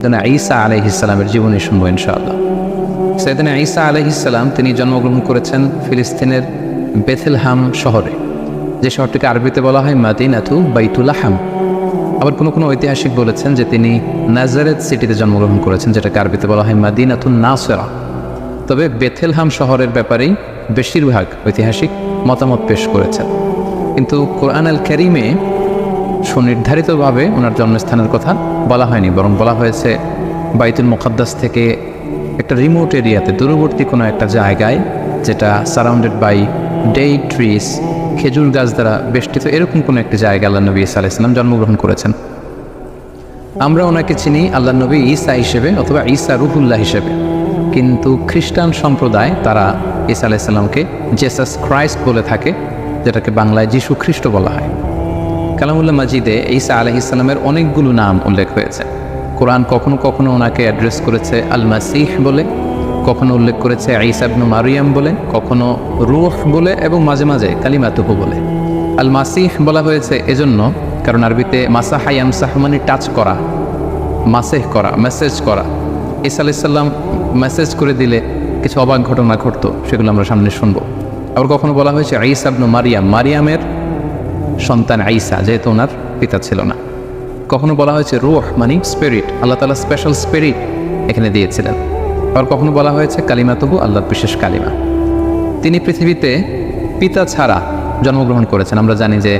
সাইয়েদনা ঈসা আলাইহিসসালামের জীবনী শুনবো ইনশাআল্লাহ। সাইয়েদনা ঈসা আলাইহিসসালাম তিনি জন্মগ্রহণ করেছেন ফিলিস্তিনের বেথেলহাম শহরে, যে শহরটিকে আরবিতে বলা হয় মাদিনাতু বাইতুলাহাম। আবার কোনো কোনো ঐতিহাসিক বলেছেন যে তিনি নাজারেত সিটিতে জন্মগ্রহণ করেছেন, যেটাকে আরবিতে বলা হয় মাদিনাতুন নাসেরা। তবে বেথেলহাম শহরের ব্যাপারেই বেশিরভাগ ঐতিহাসিক মতামত পেশ করেছেন, কিন্তু কোরআন আল কারীমে সুনির্ধারিতভাবে ওনার জন্মস্থানের কথা বলা হয়নি, বরং বলা হয়েছে বাইতুল মুকাদ্দাস থেকে একটা রিমোট এরিয়াতে, দূরবর্তী কোনো একটা জায়গায়, যেটা সারাউন্ডেড বাই ডেট ট্রিস, খেজুর গাছ দ্বারা বেষ্টিত, এরকম কোনো একটি জায়গায় আল্লাহ নবী ঈসা আলাইহিস সালাম জন্মগ্রহণ করেছেন। আমরা ওনাকে চিনি আল্লাহ নবী ঈসা হিসেবে অথবা ঈসা রুহুল্লাহ হিসেবে, কিন্তু খ্রিস্টান সম্প্রদায় তারা ঈসা আলাইহিস সালামকে জেসাস ক্রাইস্ট বলে থাকে, যেটাকে বাংলায় যীশু খ্রিস্ট বলা হয়। কালামুল্লাহ মাজিদে ঈসা আলাইহিস সালামের অনেকগুলো নাম উল্লেখ হয়েছে। কোরআন কখনো কখনো ওনাকে অ্যাড্রেস করেছে আল মাসিহ বলে, কখনো উল্লেখ করেছে ঈসা ইবনে মারিয়াম বলে, কখনো রূহ বলে, এবং মাঝে মাঝে কালিমাতুহু বলে। আল মাসিহ বলা হয়েছে এজন্য কারণ আরবিতে মাসাহা ইয়ামসাহ মানে টাচ করা, মাসেহ করা, মেসেজ করা। ঈসা আলাইহিস সালাম মেসেজ করে দিলে কিছু অবাক ঘটনা ঘটতো, সেগুলো আমরা সামনে শুনবো। আবার কখনো বলা হয়েছে ঈসা ইবনে মারিয়াম, মারিয়ামের সন্তান ঈসা, যেহেতু ওনার পিতা ছিল না। কখনো বলা হয়েছে রূহ মানে স্পিরিট, আল্লাহ তাআলা স্পেশাল স্পিরিট এখানে দিয়েছিলেন। আবার কখনো বলা হয়েছে কালিমাতুহু, আল্লাহর বিশেষ কালিমা। তিনি পৃথিবীতে পিতা ছাড়া জন্মগ্রহণ করেছেন। আমরা জানি যে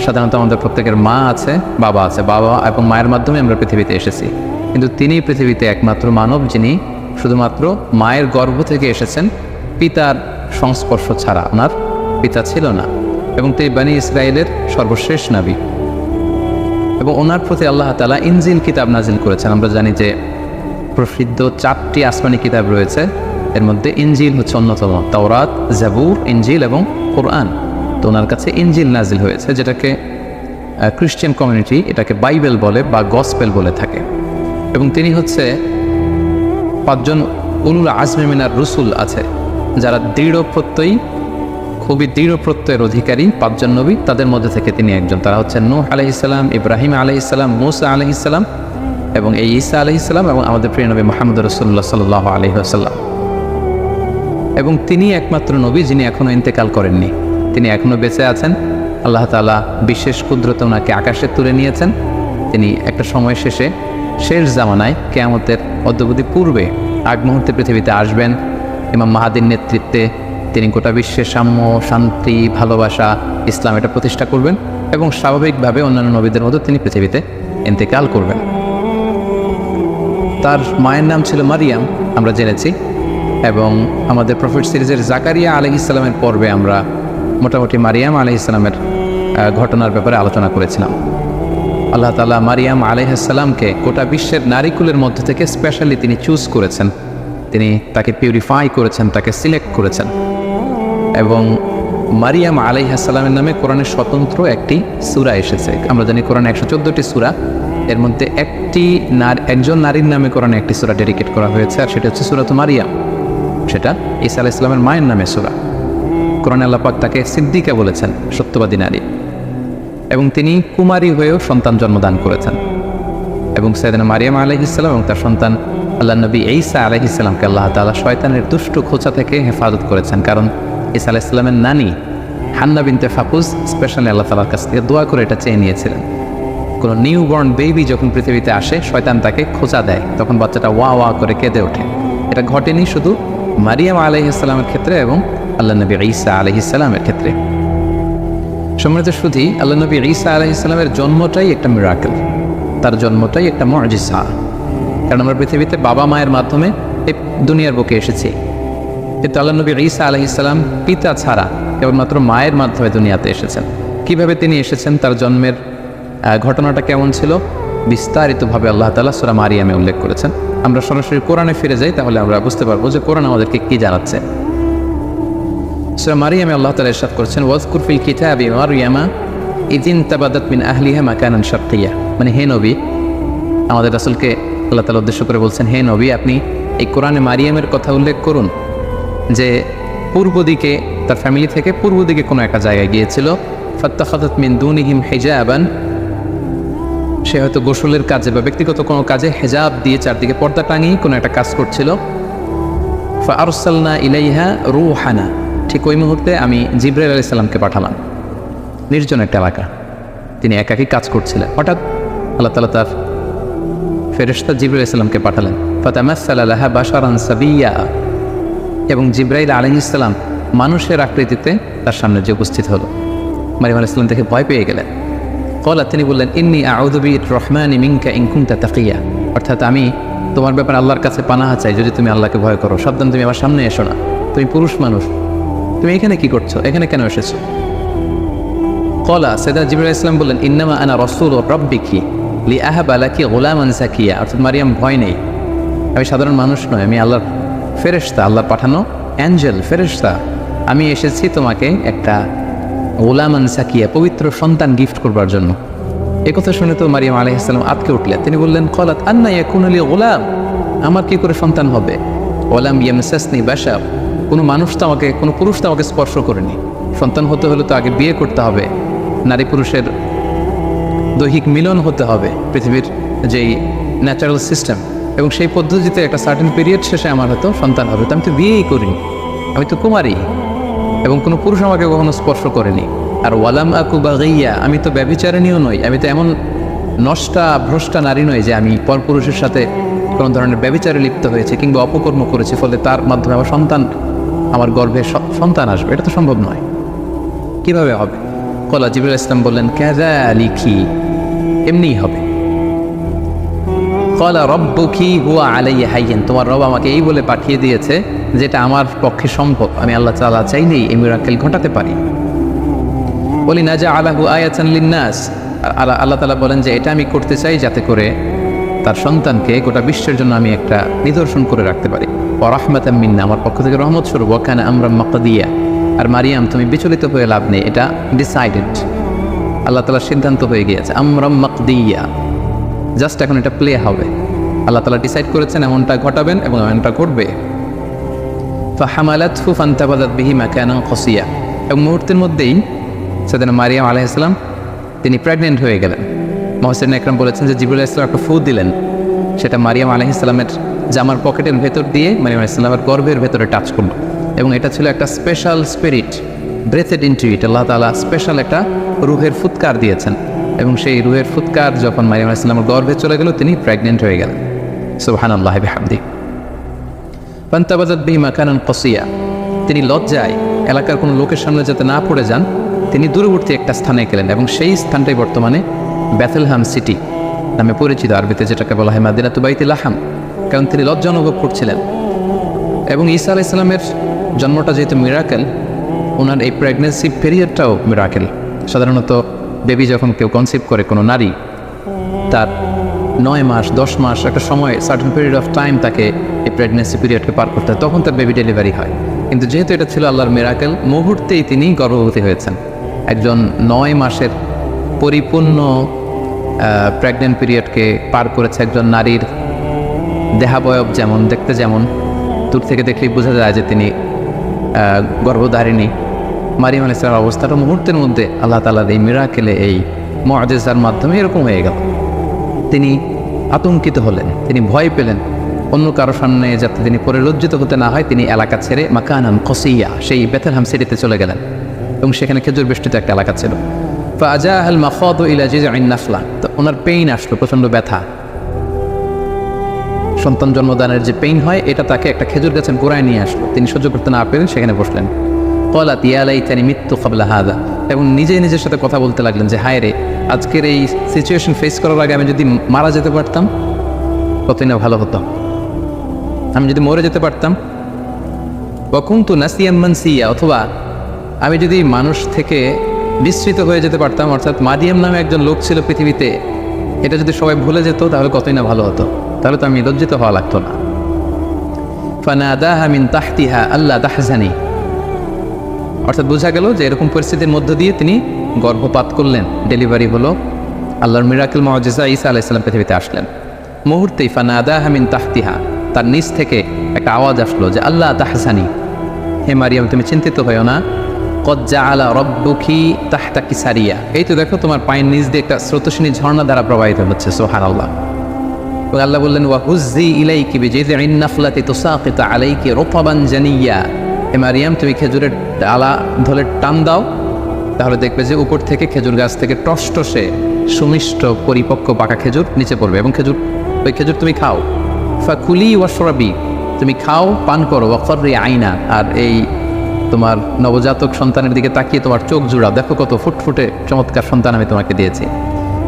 সাধারণত আমাদের প্রত্যেকের মা আছে, বাবা আছে, বাবা এবং মায়ের মাধ্যমে আমরা পৃথিবীতে এসেছি, কিন্তু তিনি পৃথিবীতে একমাত্র মানব যিনি শুধুমাত্র মায়ের গর্ভ থেকে এসেছেন, পিতার সংস্পর্শ ছাড়া। ওনার পিতা ছিল না, এবং তিনি বনী ইসরায়েলের সর্বশেষ নবী, এবং ওনার প্রতি আল্লাহ তাআলা ইনজিল কিতাব নাজিল করেছেন। আমরা জানি যে প্রসিদ্ধ 4টি আসমানি কিতাব রয়েছে, এর মধ্যে ইনজিল হচ্ছে অন্যতম, তাওরাত, জাবুর, ইনজিল এবং কোরআন। তো ওনার কাছে ইনজিল নাজিল হয়েছে, যেটাকে খ্রিস্টান কমিউনিটি এটাকে বাইবেল বলে বা গসপেল বলে থাকে। এবং তিনি হচ্ছে 5জন উলুল আজমে মিনার রসুল আছে, যারা খুবই দৃঢ় প্রত্যয়ের অধিকারী 5জন নবী, তাদের মধ্যে থেকে তিনি একজন। তারা হচ্ছে নূহ আলাইহিস সালাম, ইব্রাহিম আলাইহিস সালাম, মূসা আলাইহিস সালাম, এবং এই ঈসা আলাইহিস সালাম, এবং আমাদের প্রিয় নবী মুহাম্মদ রাসূলুল্লাহ সাল্লাল্লাহু আলাইহি ওয়াসাল্লাম। এবং তিনি একমাত্র নবী যিনি এখনো ইন্তেকাল করেননি, তিনি এখনো বেঁচে আছেন। আল্লাহ তাআলা বিশেষ কুদরতে ওনাকে আকাশে তুলে নিয়েছেন। তিনি একটা সময় শেষ জামানায় কিয়ামতের অদ্যাবধি পূর্বে আগ মুহূর্তে পৃথিবীতে আসবেন। ইমাম মাহাদির নেতৃত্বে তিনি গোটা বিশ্বের সাম্য, শান্তি, ভালোবাসা, ইসলাম এটা প্রতিষ্ঠা করবেন, এবং স্বাভাবিকভাবে অন্যান্য নবীদের মতো তিনি পৃথিবীতে ইন্তেকাল করবেন। তার মায়ের নাম ছিল মারিয়াম, আমরা জেনেছি, এবং আমাদের প্রফেট সিরিজের জাকারিয়া আলাইহিস সালামের পর্বে আমরা মোটামুটি মারিয়াম আলাইহিস সালামের ঘটনার ব্যাপারে আলোচনা করেছিলাম। আল্লাহ তাআলা মারিয়াম আলাইহিস সালামকে গোটা বিশ্বের নারীকুলের মধ্যে থেকে স্পেশালি তিনি চুজ করেছেন, তিনি তাকে পিউরিফাই করেছেন, তাকে সিলেক্ট করেছেন। এবং মারিয়াম আলাইহিস সালামের নামে কোরআনের স্বতন্ত্র একটি সূরা এসেছে। আমরা জানি কোরআনে 114টি সূরা, এর মধ্যে একজন নারীর নামে কোরআনে একটি সূরা ডেডিকেট করা হয়েছে, আর সেটা হচ্ছে সূরাতুল মারিয়াম। সেটা ঈসা আলাইহিস সালামের মায়ের নামে সূরা। কোরআনে আল্লাহ পাক তাকে সিদ্দিকা বলেছেন, সত্যবাদী নারী, এবং তিনি কুমারী হয়েও সন্তান জন্মদান করেছেন। এবং সাইয়েদনা মারিয়াম আলাইহিস সালাম এবং তার সন্তান আল্লাহ নবী ঈসা আলাইহিস সালামকে আল্লাহ তাআলা শয়তানের দুষ্ট খোঁচা থেকে হেফাজত করেছেন, কারণ ঈসা আলাইহিস সালামের নানি হান্না বিনতে ফাকুজ স্পেশালি আল্লাহ তাআলার কাছ থেকে দোয়া করে এটা চেয়ে নিয়েছিলেন। কোনো নিউবর্ন বেবি যখন পৃথিবীতে আসে, শয়তান তাকে খোঁচা দেয়, তখন বাচ্চাটা ওয়া ওয়া করে কেঁদে ওঠে। এটা ঘটেনি শুধু মারিয়াম আলাইহিস সালামের ক্ষেত্রে এবং আল্লাহ নবী ঈসা আলাইহিস সালামের ক্ষেত্রে। সম্মানিত সুধী, আল্লাহ নবী ঈসা আলাইহিস সালামের জন্মটাই একটা মিরাকেল, তার জন্মটাই একটা মুজিজা। কারণ আমরা পৃথিবীতে বাবা মায়ের মাধ্যমে এই দুনিয়ার বুকে এসেছি, কিন্তু আল্লাহ নবী ঈসা আলাইহিস সালাম পিতা ছাড়া কেবলমাত্র মায়ের মাধ্যমে দুনিয়াতে এসেছেন। কিভাবে তিনি এসেছেন, তার জন্মের ঘটনাটা কেমন ছিল, বিস্তারিতভাবে আল্লাহ তাআলা সূরা মারিয়ামে উল্লেখ করেছেন। আমরা সরাসরি কোরআনে ফিরে যাই, তাহলে আমরা বুঝতে পারবো যে কোরআন আমাদেরকে কি জানাচ্ছে। সূরা মারিয়ামে আল্লাহ তাআলা ইরশাদ করেছেন, ওয়াজকুর ফিল কিতাবি মারইয়ামা ইয ইনতাবাদাত মিন আহলিহা মাকানান শারকিয়্যা। মানে হে নবী, আমাদের রাসূলকে আল্লাহ তাআলা উদ্দেশ্য করে বলছেন, হে নবী, আপনি এই কোরআনে মারিয়ামের কথা উল্লেখ করুন, যে পূর্ব দিকে তার ফ্যামিলি থেকে পূর্ব দিকে কোনো একটা জায়গায় গিয়েছিল। ফাত্তাখাযাত মিন দুনিহিম হিজাবান, সে হয়তো গোসলের কাজে বা ব্যক্তিগত কোনো কাজে হেজাব দিয়ে চারদিকে পর্দা টাঙিয়ে কোনো একটা কাজ করছিল। ফাআরসালনা ইলাইহা রূহানা, ঠিক ওই মুহূর্তে আমি জিবরাইল আলাইহিস সালামকে পাঠালাম। নির্জন একটা এলাকা, তিনি একাকী কাজ করছিলেন। হঠাৎ আল্লাহ তাআলা তার ফেরেশতা জিবরাইল আলাইহিস সালামকে পাঠালেন। ফাতামাসসালা লাহা বাশারান সাবিয়্যা, এবং জিবরাইল আলাইহিস সালাম মানুষের আকৃতিতে তার সামনে যে উপস্থিত হলো। মারিয়াম আলাইহিস সালাম দেখে ভয় পেয়ে গেলেন। ক্বালা, তিনি বললেন, ইন্নী আউযু বির-রাহমানি মিনকা ইন কুনতা তাকিয়া, অর্থাৎ আমি তোমার ব্যাপারে আল্লাহর কাছে পানাহা চাই যদি তুমি আল্লাহকে ভয় করো। সাবধান, তুমি আমার সামনে এসো না, তুমি পুরুষ মানুষ, তুমি এখানে কি করছো, এখানে কেন এসেছো? ক্বালা, সাইয়েদনা জিবরাইল আলাইহিস সালাম বললেন, ইন্নামা আনা রাসূলু রাব্বিকি লিআহাবা লাকি গুলামান যাকিয়া, অর্থাৎ মারিয়াম ভয় নেই, আমি সাধারণ মানুষ নই, আমি আল্লাহর ফেরেশতা, আল্লাহর পাঠানো অ্যাঞ্জেল, ফেরেশতা। আমি এসেছি তোমাকে একটা গোলামান সাকিয়া, পবিত্র সন্তান গিফট করবার জন্য। একথা শুনে তো মারিয়াম আলাইহিস সালাম আতকে উঠলেন। তিনি বললেন, ক্বালাত আন্না ইয়াকুনু লি গুলাম, আমার কি করে সন্তান হবে? ওয়ালাম ইয়ামসাসনি বাশার, কোনো মানুষ তো আমাকে, কোনো পুরুষ তো আমাকে স্পর্শ করেনি। সন্তান হতে হলে তো আগে বিয়ে করতে হবে, নারী পুরুষের দৈহিক মিলন হতে হবে, পৃথিবীর যেই ন্যাচারাল সিস্টেম, এবং সেই পদ্ধতিতে একটা সার্টেন পিরিয়ড শেষে আমার হয়তো সন্তান হবে। তো আমি তো বিয়েই করিনি, আমি তো কুমারী, এবং কোনো পুরুষ আমাকে কখনো স্পর্শ করেনি। আর ওয়ালাম আকু বাগিয়া, আমি তো ব্যভিচারিণীও নই, আমি তো এমন নষ্টা ভ্রষ্টা নারী নই যে আমি পরপুরুষের সাথে কোনো ধরনের ব্যভিচারে লিপ্ত হয়েছে কিংবা অপকর্ম করেছি, ফলে তার মাধ্যমে আমার সন্তান, আমার গর্ভে সন্তান আসবে, এটা তো সম্ভব নয়, কিভাবে হবে? ক্বালা, জিবরাইল আলাইহিস সালাম বললেন, কাযালিকি, এমনিই হবে। ক্বালা রাব্বুকি হুয়া আলাইয়া হাইয়্যিন, তোমার রব আমাকে এই বলে পাঠিয়ে দিয়েছে যেটা আমার পক্ষে সম্ভব, আমি আল্লাহ তাআলা চাইলেই এই মিরাকেল ঘটাতে পারি। বলি নাজআলাহু আয়াতান লিন-নাস, আল্লাহ তাআলা বলেন যে এটা আমি করতে চাই যাতে করে তার সন্তানকে গোটা বিশ্বের জন্য আমি একটা নিদর্শন করে রাখতে পারি। ওয়া রাহমাতাম মিন্না, আমার পক্ষ থেকে রহমত স্বরূপ। ওয়া কানা আমরাম মাকদিয়া, আর মারিয়াম তুমি বিচলিত হয়ে লাভ নেই, এটা ডিসাইডেড, আল্লাহ তাআলার সিদ্ধান্ত হয়ে গিয়েছে। আমরাম মাকদিয়া, জাস্ট এখন এটা প্লে হবে, আল্লাহ তাআলা ডিসাইড করেছেন এমনটা ঘটাবেন এবং এমনটা ঘটবে। ফাহামালাতহু ফান্তাবাযাত বিহি মাকানান কসিয়া, এবং মুহূর্তের মধ্যেই সাইয়েদনা মারিয়াম আলাইহিস সালাম তিনি প্রেগনেন্ট হয়ে গেলেন। মুহাসসিরিন ইকরাম বলেছেন যে জিবরাইল আলাইহিস সালাম একটা ফু দিলেন, সেটা মারিয়াম আলাইহিস সালামের জামার পকেটের ভেতর দিয়ে মারিয়াম আলাইহিস সালামের গর্ভের ভেতরে টাচ করলো, এবং এটা ছিল একটা special spirit, breathed into it, আল্লাহ তাআলা স্পেশাল একটা রুহের ফুৎকার দিয়েছেন, এবং সেই রুহের ফুৎকার যখন মারিয়াম আলাইহিস সালামের গর্ভে চলে গেল, তিনি প্রেগনেন্ট হয়ে গেলেন। সুবহানাল্লাহি বিহামদিহি। ফান্তাবাযাত বিহি মাকানান কসিয়া, তিনি লজ্জায় এলাকার কোনো লোকের সামনে যাতে না পড়ে যান, তিনি দূরবর্তী একটা স্থানে গেলেন, এবং সেই স্থানটাই বর্তমানে বেথলেহেম সিটি নামে পরিচিত, আরবিতে যেটাকে বলা হয় মাদিনাতু বাইতুল লাহম, কারণ তিনি লজ্জা অনুভব করছিলেন। এবং ঈসা আলাইহিস সালামের জন্মটা যেহেতু মিরাকেল, ওনার এই প্রেগনেন্সি পিরিয়ডটাও মিরাকেল। সাধারণত বেবি যখন কেউ কনসিভ করে কোনো নারী, তার 9 মাস 10 মাস একটা সময়, সার্টেন পিরিয়ড অফ টাইম তাকে এই প্রেগনেন্সি পিরিয়ডকে পার করতে হয়, তখন তার বেবি ডেলিভারি হয়। কিন্তু যেহেতু এটা ছিল আল্লাহর মিরাকেল, মুহূর্তেই তিনি গর্ভবতী হয়েছেন। একজন 9 মাসের পরিপূর্ণ প্রেগনেন্ট পিরিয়ডকে পার করেছে একজন নারীর দেহাবয়ব যেমন, দেখতে যেমন, দূর থেকে দেখলেই বোঝা যায় যে তিনি গর্ভধারিণী। মারিয়াম আলাইহিস সালামের অবস্থাটা মুহূর্তের মধ্যে আল্লাহ তাআলার এই মিরাকেলে, এই মুআজিজার মাধ্যমে এরকম হয়ে গেল। তিনি আতঙ্কিত হলেন, তিনি ভয় পেলেন, অন্য কারো সামনে যাতে তিনি পরে লজ্জিত হতে না হয়, তিনি এলাকা ছেড়ে মাকানান কসিয়া, সেই বেথলেহেম সিটিতে চলে গেলেন, এবং সেখানে খেজুর বেষ্টিত একটা এলাকা ছিল। ফাজাহাল মাখাদু ইলা জিযআইন নাখলা, তো ওনার পেইন আসলো, প্রচণ্ড ব্যথা, সন্তান জন্মদানের যে পেইন হয়, এটা তাকে একটা খেজুর গাছের গোড়ায় নিয়ে আসলো। তিনি সহ্য করতে না পেরে সেখানে বসলেন। ক্বালাত ইয়া লাইতানি মিততু ক্বাবলা হাযা, এবং নিজেই নিজের সাথে কথা বলতে লাগলেন যে হায় রে, আজকের এই সিচুয়েশন ফেস করার আগে আমি যদি মারা যেতে পারতাম কতই না ভালো হতো, আমি যদি মরে যেতে পারতাম। ওয়া কুনতু নাসিয়াম মানসিয়া, অথবা আমি যদি মানুষ থেকে বিস্মৃত হয়ে যেতে পারতাম, অর্থাৎ মারিয়াম নামে একজন লোক ছিল পৃথিবীতে, এটা যদি সবাই ভুলে যেত তাহলে কতই না ভালো হতো, তাহলে তো আমি লজ্জিত হওয়া লাগতো না। ফানাদাহা মিন তাহতিহা আল্লা তাহজানি, অর্থাৎ বোঝা গেল যে এরকম পরিস্থিতির মধ্য দিয়ে তিনি গর্ভপাত করলেন, ডেলিভারি হলো, আল্লাহর মিরাকেল মুআজিজা, ঈসা আলাইহিস সালাম পৃথিবীতে আসলেন। মুহূর্তেই ফানাদাহা মিন তাহতিহা, তার নিচ থেকে একটা আওয়াজ আসলো যে আল্লাহ তাহজানি, হে মারিয়াম তুমি চিন্তিত হয়েও না, কদ জাআলা রাব্বুকি তাহতাকি সারিয়া, এই তো দেখো তোমার পায়ের নিচ দিয়ে একটা স্রোতস্বিনী ঝর্ণা দ্বারা প্রবাহিত হচ্ছে। সুবহানাল্লাহ। এবং আল্লাহ বললেন ওয়া হুজ্জি ইলাইকি বিজিযইন নাখলাতি তুসাকিত আলাইকি রুতাবান জানিয়া, হে মারিয়াম তুমি খেজুরের ডালা ধরে টান দাও, তাহলে দেখবে যে উপর থেকে খেজুর গাছ থেকে টসটসে সুমিষ্ট পরিপক্ক পাকা খেজুর নিচে পড়বে, এবং ওই খেজুর তুমি খাও। ফাকুলি ওয়াশরাবি, তুমি খাও পান করো। ওয়াকর্রি আইনা, আর এই তোমার নবজাতক সন্তানের দিকে তাকিয়ে তোমার চোখ জুড়াও, দেখো কত ফুটফুটে চমৎকার সন্তান আমি তোমাকে দিয়েছি।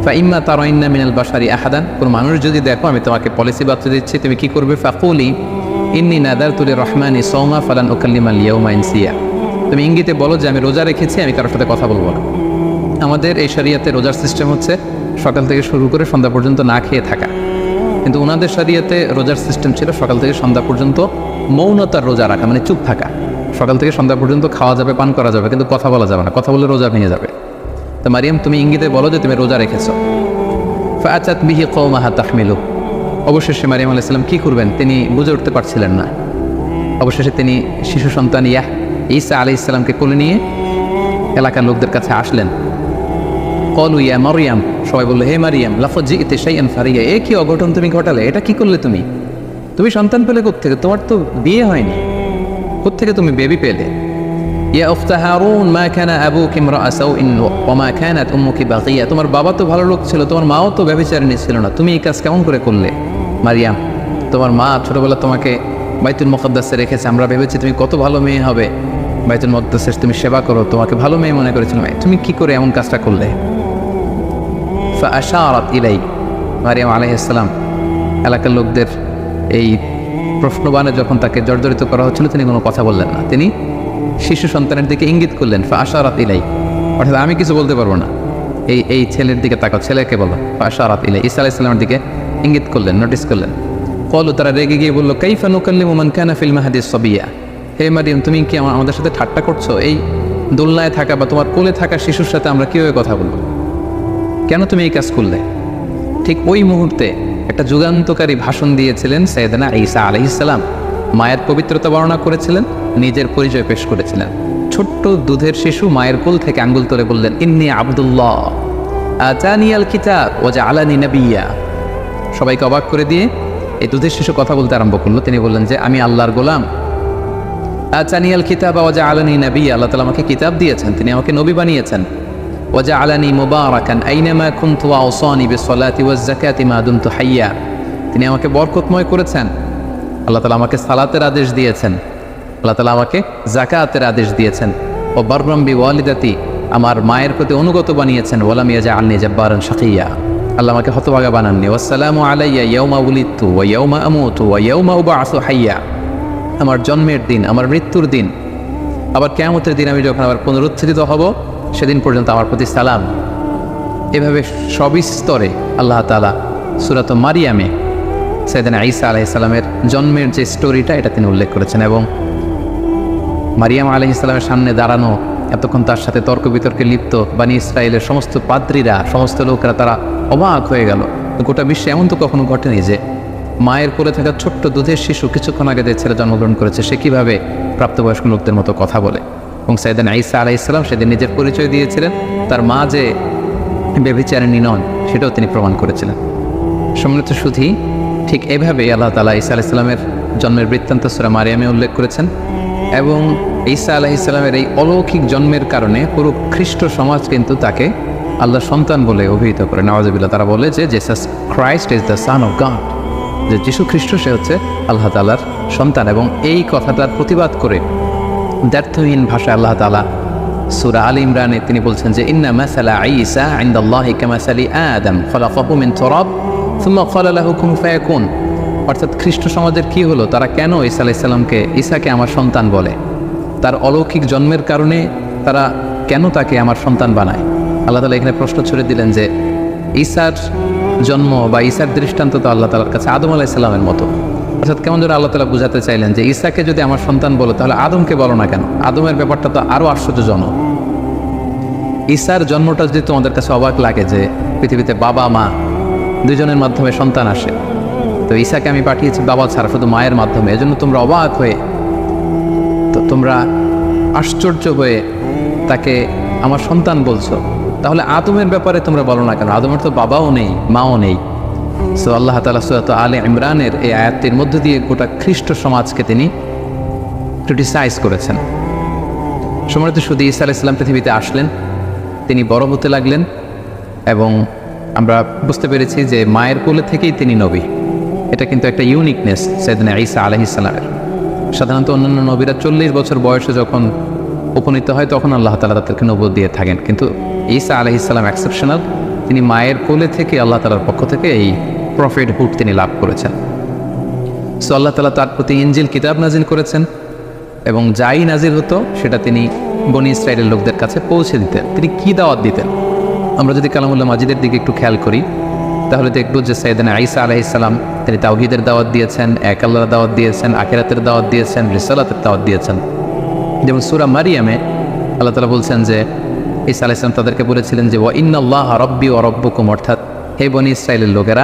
ফাইম্মা তারাইন্না মিনাল বাশারি আহাদান, কোনো মানুষ যদি দেখো আমি তোমাকে পলিসি বাচ্চা দিচ্ছি, তুমি কি করবে? ফাকুলি ইন্নী নাদারতু লিররহমানি সাওমা ফালান উকাল্লিমাল ইয়াওমা ইনসিয়া, তুমি ইঙ্গিতে বলো যে আমি রোজা রেখেছি, আমি কারোর সাথে কথা বলবো না। আমাদের এই শরিয়াতে রোজার সিস্টেম হচ্ছে সকাল থেকে শুরু করে সন্ধ্যা পর্যন্ত না খেয়ে থাকা, কিন্তু ওনাদের শরিয়াতে রোজার সিস্টেম ছিল সকাল থেকে সন্ধ্যা পর্যন্ত মৌনতার রোজা রাখা, মানে চুপ থাকা। সকাল থেকে সন্ধ্যা পর্যন্ত খাওয়া যাবে, পান করা যাবে, কিন্তু কথা বলা যাবে না, কথা বললে রোজা ভেঙে যাবে। তো মারিয়াম তুমি ইঙ্গিতে বলো যে তুমি রোজা রেখেছ। ফাআতাত বিহি কওমাহা তাহমিলু, অবশেষে মারিয়াম আলাইহিস সালাম কি করবেন তিনি বুঝে উঠতে পারছিলেন না। অবশেষে তিনি শিশু সন্তান ঈসা আলাইহিস সালামকে কোলে নিয়ে এলাকার লোকদের কাছে আসলেন। ক্বালু ইয়া মারইয়াম, সবাই বলল হে মারিয়াম, লাকাদ জি'তি শাইআন ফারিয়া, এ কি অঘটন তুমি ঘটালে, এটা কি করলে তুমি? তুমি সন্তান পেলে কোত্থেকে? তোমার তো বিয়ে হয়নি, কোত্থেকে তুমি বেবি পেলে? ইয়া উখতা হারুন মা কানা আবুকি ইমরাআ সাউইন ওয়া মা কানাত উম্মুকি বাগিয়া, তোমার বাবা তো ভালো লোক ছিল, তোমার মাও তো ব্যভিচারিণী ছিল না, তুমি এই কাজ কেমন করে করলে? মারিয়াম, তোমার মা ছোটবেলা তোমাকে বাইতুল মুকাদ্দাসে রেখেছে, আমরা ভেবেছি তুমি কত ভালো মেয়ে হবে, বাইতুল মুকাদ্দাসের তুমি সেবা করো, তোমাকে ভালো মেয়ে মনে করেছিলাম, তুমি কি করে এমন কাজটা করলে? ফাআশারাত ইলাই, মারিয়াম আলাইহিস সালাম এলাকার লোকদের এই প্রশ্নবাণে যখন তাকে জর্জরিত করা হচ্ছিল তিনি কোনো কথা বললেন না, তিনি শিশু সন্তানের দিকে ইঙ্গিত করলেন। ফাআশারাত ইলাই, অর্থাৎ আমি কিছু বলতে পারবো না, এই ছেলের দিকে তাকাও, ছেলেকে বলো। ফাআশারাত ইলাই, ঈসা আলাইহিস সালামের দিকে ইঙ্গিত করলেন, নোটিস করলেন। ক্বালু, তারা রেগে গিয়ে বলল কাইফা নুকাল্লিমু মান কানা ফিল মাহদি সাবিয়া, হে মারিয়াম তুমি কি আমাদের সাথে ঠাট্টা করছো? এই দোলনায় থাকা বা তোমার কোলে থাকা শিশুর সাথে আমরা কীভাবে কথা বলবো? কেন তুমি এই কাজ করলে? ঠিক ওই মুহূর্তে একটা যুগান্তকারী ভাষণ দিয়েছিলেন সাইয়েদনা ঈসা আলাইহিস সালাম। মায়ের পবিত্রতা বর্ণনা করেছিলেন, নিজের পরিচয় পেশ করেছিলেন। ছোট্ট দুধের শিশু মায়ের কোল থেকে আঙ্গুল তুলে বললেন ইন্নী আব্দুল্লাহ আতানিয়াল কিতাব ওয়া জাআলানি নাবিয়্যা। সবাইকে অবাক করে দিয়ে এই দুধের শিশু কথা বলতে আরম্ভ করলো। তিনি বললেন যে আমি আল্লাহর গোলাম। আতানিয়াল কিতাব ওয়া জাআলানি নাবিয়্যা, আল্লাহ তাআলা আমাকে কিতাব দিয়েছেন, তিনি আমাকে নবী বানিয়েছেন। ওয়া জাআলানি মুবারাকান আইনামা কুনতু ওয়া আওসানি বিসসালাতি ওয়াজ যাকাতি মা দুমতু হাইয়্যা, তিনি আমাকে বরকতময় করেছেন। আল্লাহ তাআলা আমাকে সালাতের আদেশ দিয়েছেন, আল্লাহ তাআলা আমাকে যাকাতের আদেশ দিয়েছেন। ও বাররাম বিওয়ালিদাতি, আমার মায়ের প্রতি অনুগত বানিয়েছেন। ওয়ালাম ইয়াজআলনি জাব্বারান শাকিয়্যা, আল্লাহ আমাকে হতভাগা বানাননি। ওয়াসসালামু আলাইয়া ইয়াউমা উলিদতু ওয়া ইয়াউমা আমুতু ওয়া ইয়াউমা উবআসু হাইয়্যা, আমার জন্মের দিন, আমার মৃত্যুর দিন, আবার কিয়ামতের দিন আমি যখন আবার পুনরুত্থিত হব সেদিন পর্যন্ত আমার প্রতি সালাম। এভাবে সবিস্তরে আল্লাহ তাআলা সূরাত মারিয়ামে সাইয়েদনা ঈসা আলাইহিস সালামের জন্মের যে স্টোরিটা এটা তিনি উল্লেখ করেছেন। এবং মারিয়াম আলাইহিস সালামের সামনে দাঁড়ানো, এতক্ষণ তার সাথে তর্ক বিতর্কে লিপ্ত বনী ইসরায়েলের সমস্ত পাদ্রীরা, সমস্ত লোকেরা তারা অবাক হয়ে গেল। গোটা বিশ্বে এমন তো কখনো ঘটেনি যে মায়ের কোলে থাকা ছোট্ট দুধের শিশু কিছুক্ষণ আগে যে ছেলে জন্মগ্রহণ করেছে সে কীভাবে প্রাপ্তবয়স্ক লোকদের মতো কথা বলে। এবং সাইয়েদনা ঈসা আলাইহিস সালাম সেদিন নিজের পরিচয় দিয়েছিলেন, তার মা যে ব্যভিচারিণী নন সেটাও তিনি প্রমাণ করেছিলেন। সম্মানিত সুধী, ঠিক এভাবেই আল্লাহ তাআলা ঈসা আলাইহিস সালামের জন্মের বৃত্তান্ত সূরা মারিয়ামে উল্লেখ করেছেন। এবং ঈসা আলাইহিস সালামের এই অলৌকিক জন্মের কারণে পুরো খ্রিস্ট সমাজ কিন্তু তাকে আল্লাহর সন্তান বলে অভিহিত করে। নাউযুবিল্লাহ, তারা বলে যে Jesus Christ is the son of god, যে যীশু খ্রিস্ট সে হচ্ছে আল্লাহ তাআলার সন্তান। এবং এই কথাটার প্রতিবাদ করে দ্ব্যর্থহীন ভাষায় আল্লাহ তাআলা সূরা আল ইমরানে তিনি বলছেন যে ইন্না মাসালা ঈসা ইনদাল্লাহি কামাসালি আদম খলাকাহু মিন তুরাব সুম্মা ক্বালা লাহু কুন ফায়াকুন, অর্থাৎ খ্রিস্ট সমাজের কি হলো, তারা কেন ঈসা আলাইহিস সালামকে ঈসাকে আমার সন্তান বলে? তার অলৌকিক জন্মের কারণে তারা কেন তাকে আমার সন্তান বানায়? আল্লাহ তাআলা এখানে প্রশ্ন ছুড়ে দিলেন যে ঈসার জন্ম বা ঈসার দৃষ্টান্ত তো আল্লাহ তাআলার কাছে আদম আলাইহিস সালামের মতো। অর্থাৎ কেমন যেন আল্লাহ তাআলা বুঝাতে চাইলেন যে ঈসাকে যদি আমার সন্তান বলো তাহলে আদমকে বলো না কেন? আদমের ব্যাপারটা তো আরও আশ্চর্যজনক। ঈসার জন্মটা যদি তোমাদের কাছে অবাক লাগে যে পৃথিবীতে বাবা মা দুজনের মাধ্যমে সন্তান আসে, তো ঈসাকে আমি পাঠিয়েছি বাবা ছাড়া শুধু মায়ের মাধ্যমে, এজন্য তোমরা অবাক হয়ে, তো তোমরা আশ্চর্য হয়ে তাকে আমার সন্তান বলছো, তাহলে আদমের ব্যাপারে তোমরা বলো না কেন? আদমের তো বাবাও নেই, মাও নেই। সো আল্লাহ তাআলা সূরা আলে ইমরানের এই আয়াতটির মধ্য দিয়ে গোটা খ্রিস্ট সমাজকে তিনি ক্রিটিসাইজ করেছেন। সম্মানিত শুধু ঈসা আলাইহিস সালাম পৃথিবীতে আসলেন, তিনি বড় হতে লাগলেন এবং আমরা বুঝতে পেরেছি যে মায়ের কোলে থেকেই তিনি নবী। এটা কিন্তু একটা ইউনিকনেস সাইয়েদনা ঈসা আলাইহিস সালামের। সাধারণত অন্যান্য নবীরা 40 বছর বয়সে যখন উপনীত হয় তখন আল্লাহ তাআলা তাদেরকে নবুয়ত দিয়ে থাকেন, কিন্তু ঈসা আলাইহিস সালাম এক্সেপশনাল। তিনি মায়ের কোলে থেকে আল্লাহ তাআলার পক্ষ থেকে এই প্রফেটহুড তিনি লাভ করেছেন। সো আল্লাহ তাআলা তার প্রতি ইনজিল কিতাব নাজিল করেছেন এবং যাই নাজিল হতো সেটা তিনি বনী ইসরাইলের লোকদের কাছে পৌঁছে দিতেন। তিনি কি দাওয়াত দিতেন? আমরা যদি কালামুল্লাহ মাজিদের দিকে একটু খেয়াল করি তাহলে দেখব যে সাইয়েদনা ঈসা আলাইহিস সালাম তিনি তাওহীদের দাওয়াত দিয়েছেন, এক আল্লাহর দাওয়াত দিয়েছেন, আখিরাতের দাওয়াত দিয়েছেন, রিসালাতের দাওয়াত দিয়েছেন। যেমন সূরা মারিয়ামে আল্লাহ তাআলা বলছেন যে ঈসা আলাইহিস সালাম তাদেরকে বলেছিলেন যে ওয়া ইন্নাল্লাহা রাব্বি ওয়া রাব্বুকুম, অর্থাৎ হে বনী ইসরাইলের লোকেরা,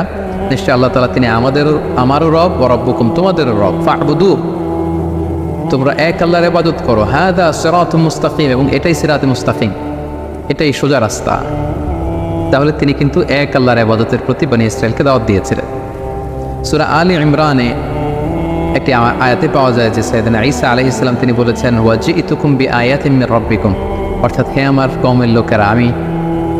নিশ্চয় আল্লাহ তাআলা তিনি আমারও রব, ওয়া রাব্বুকুম তোমাদেরও রব, ফা'বুদু তোমরা এক আল্লাহর ইবাদত করো, হাদা সিরাতুম মুস্তাকিম, এবং এটাই সিরাতে মুস্তাকিম, এটাই সোজা রাস্তা। তাহলে তিনি কিন্তু এক আল্লাহর ইবাদতের প্রতি বনী ইসরাইলকে দাওয়াত দিয়েছিলেন। সূরা আলে ইমরানে একটি আয়াতে পাওয়া যায় যে সাইয়েদনা ঈসা আলাইহিস সালাম তিনি বলেছেন ওয়া জিতুকুম বিআয়াতিম মির রাব্বিকুম, অর্থাৎ হে আমার কওমের লোকেরা, আমি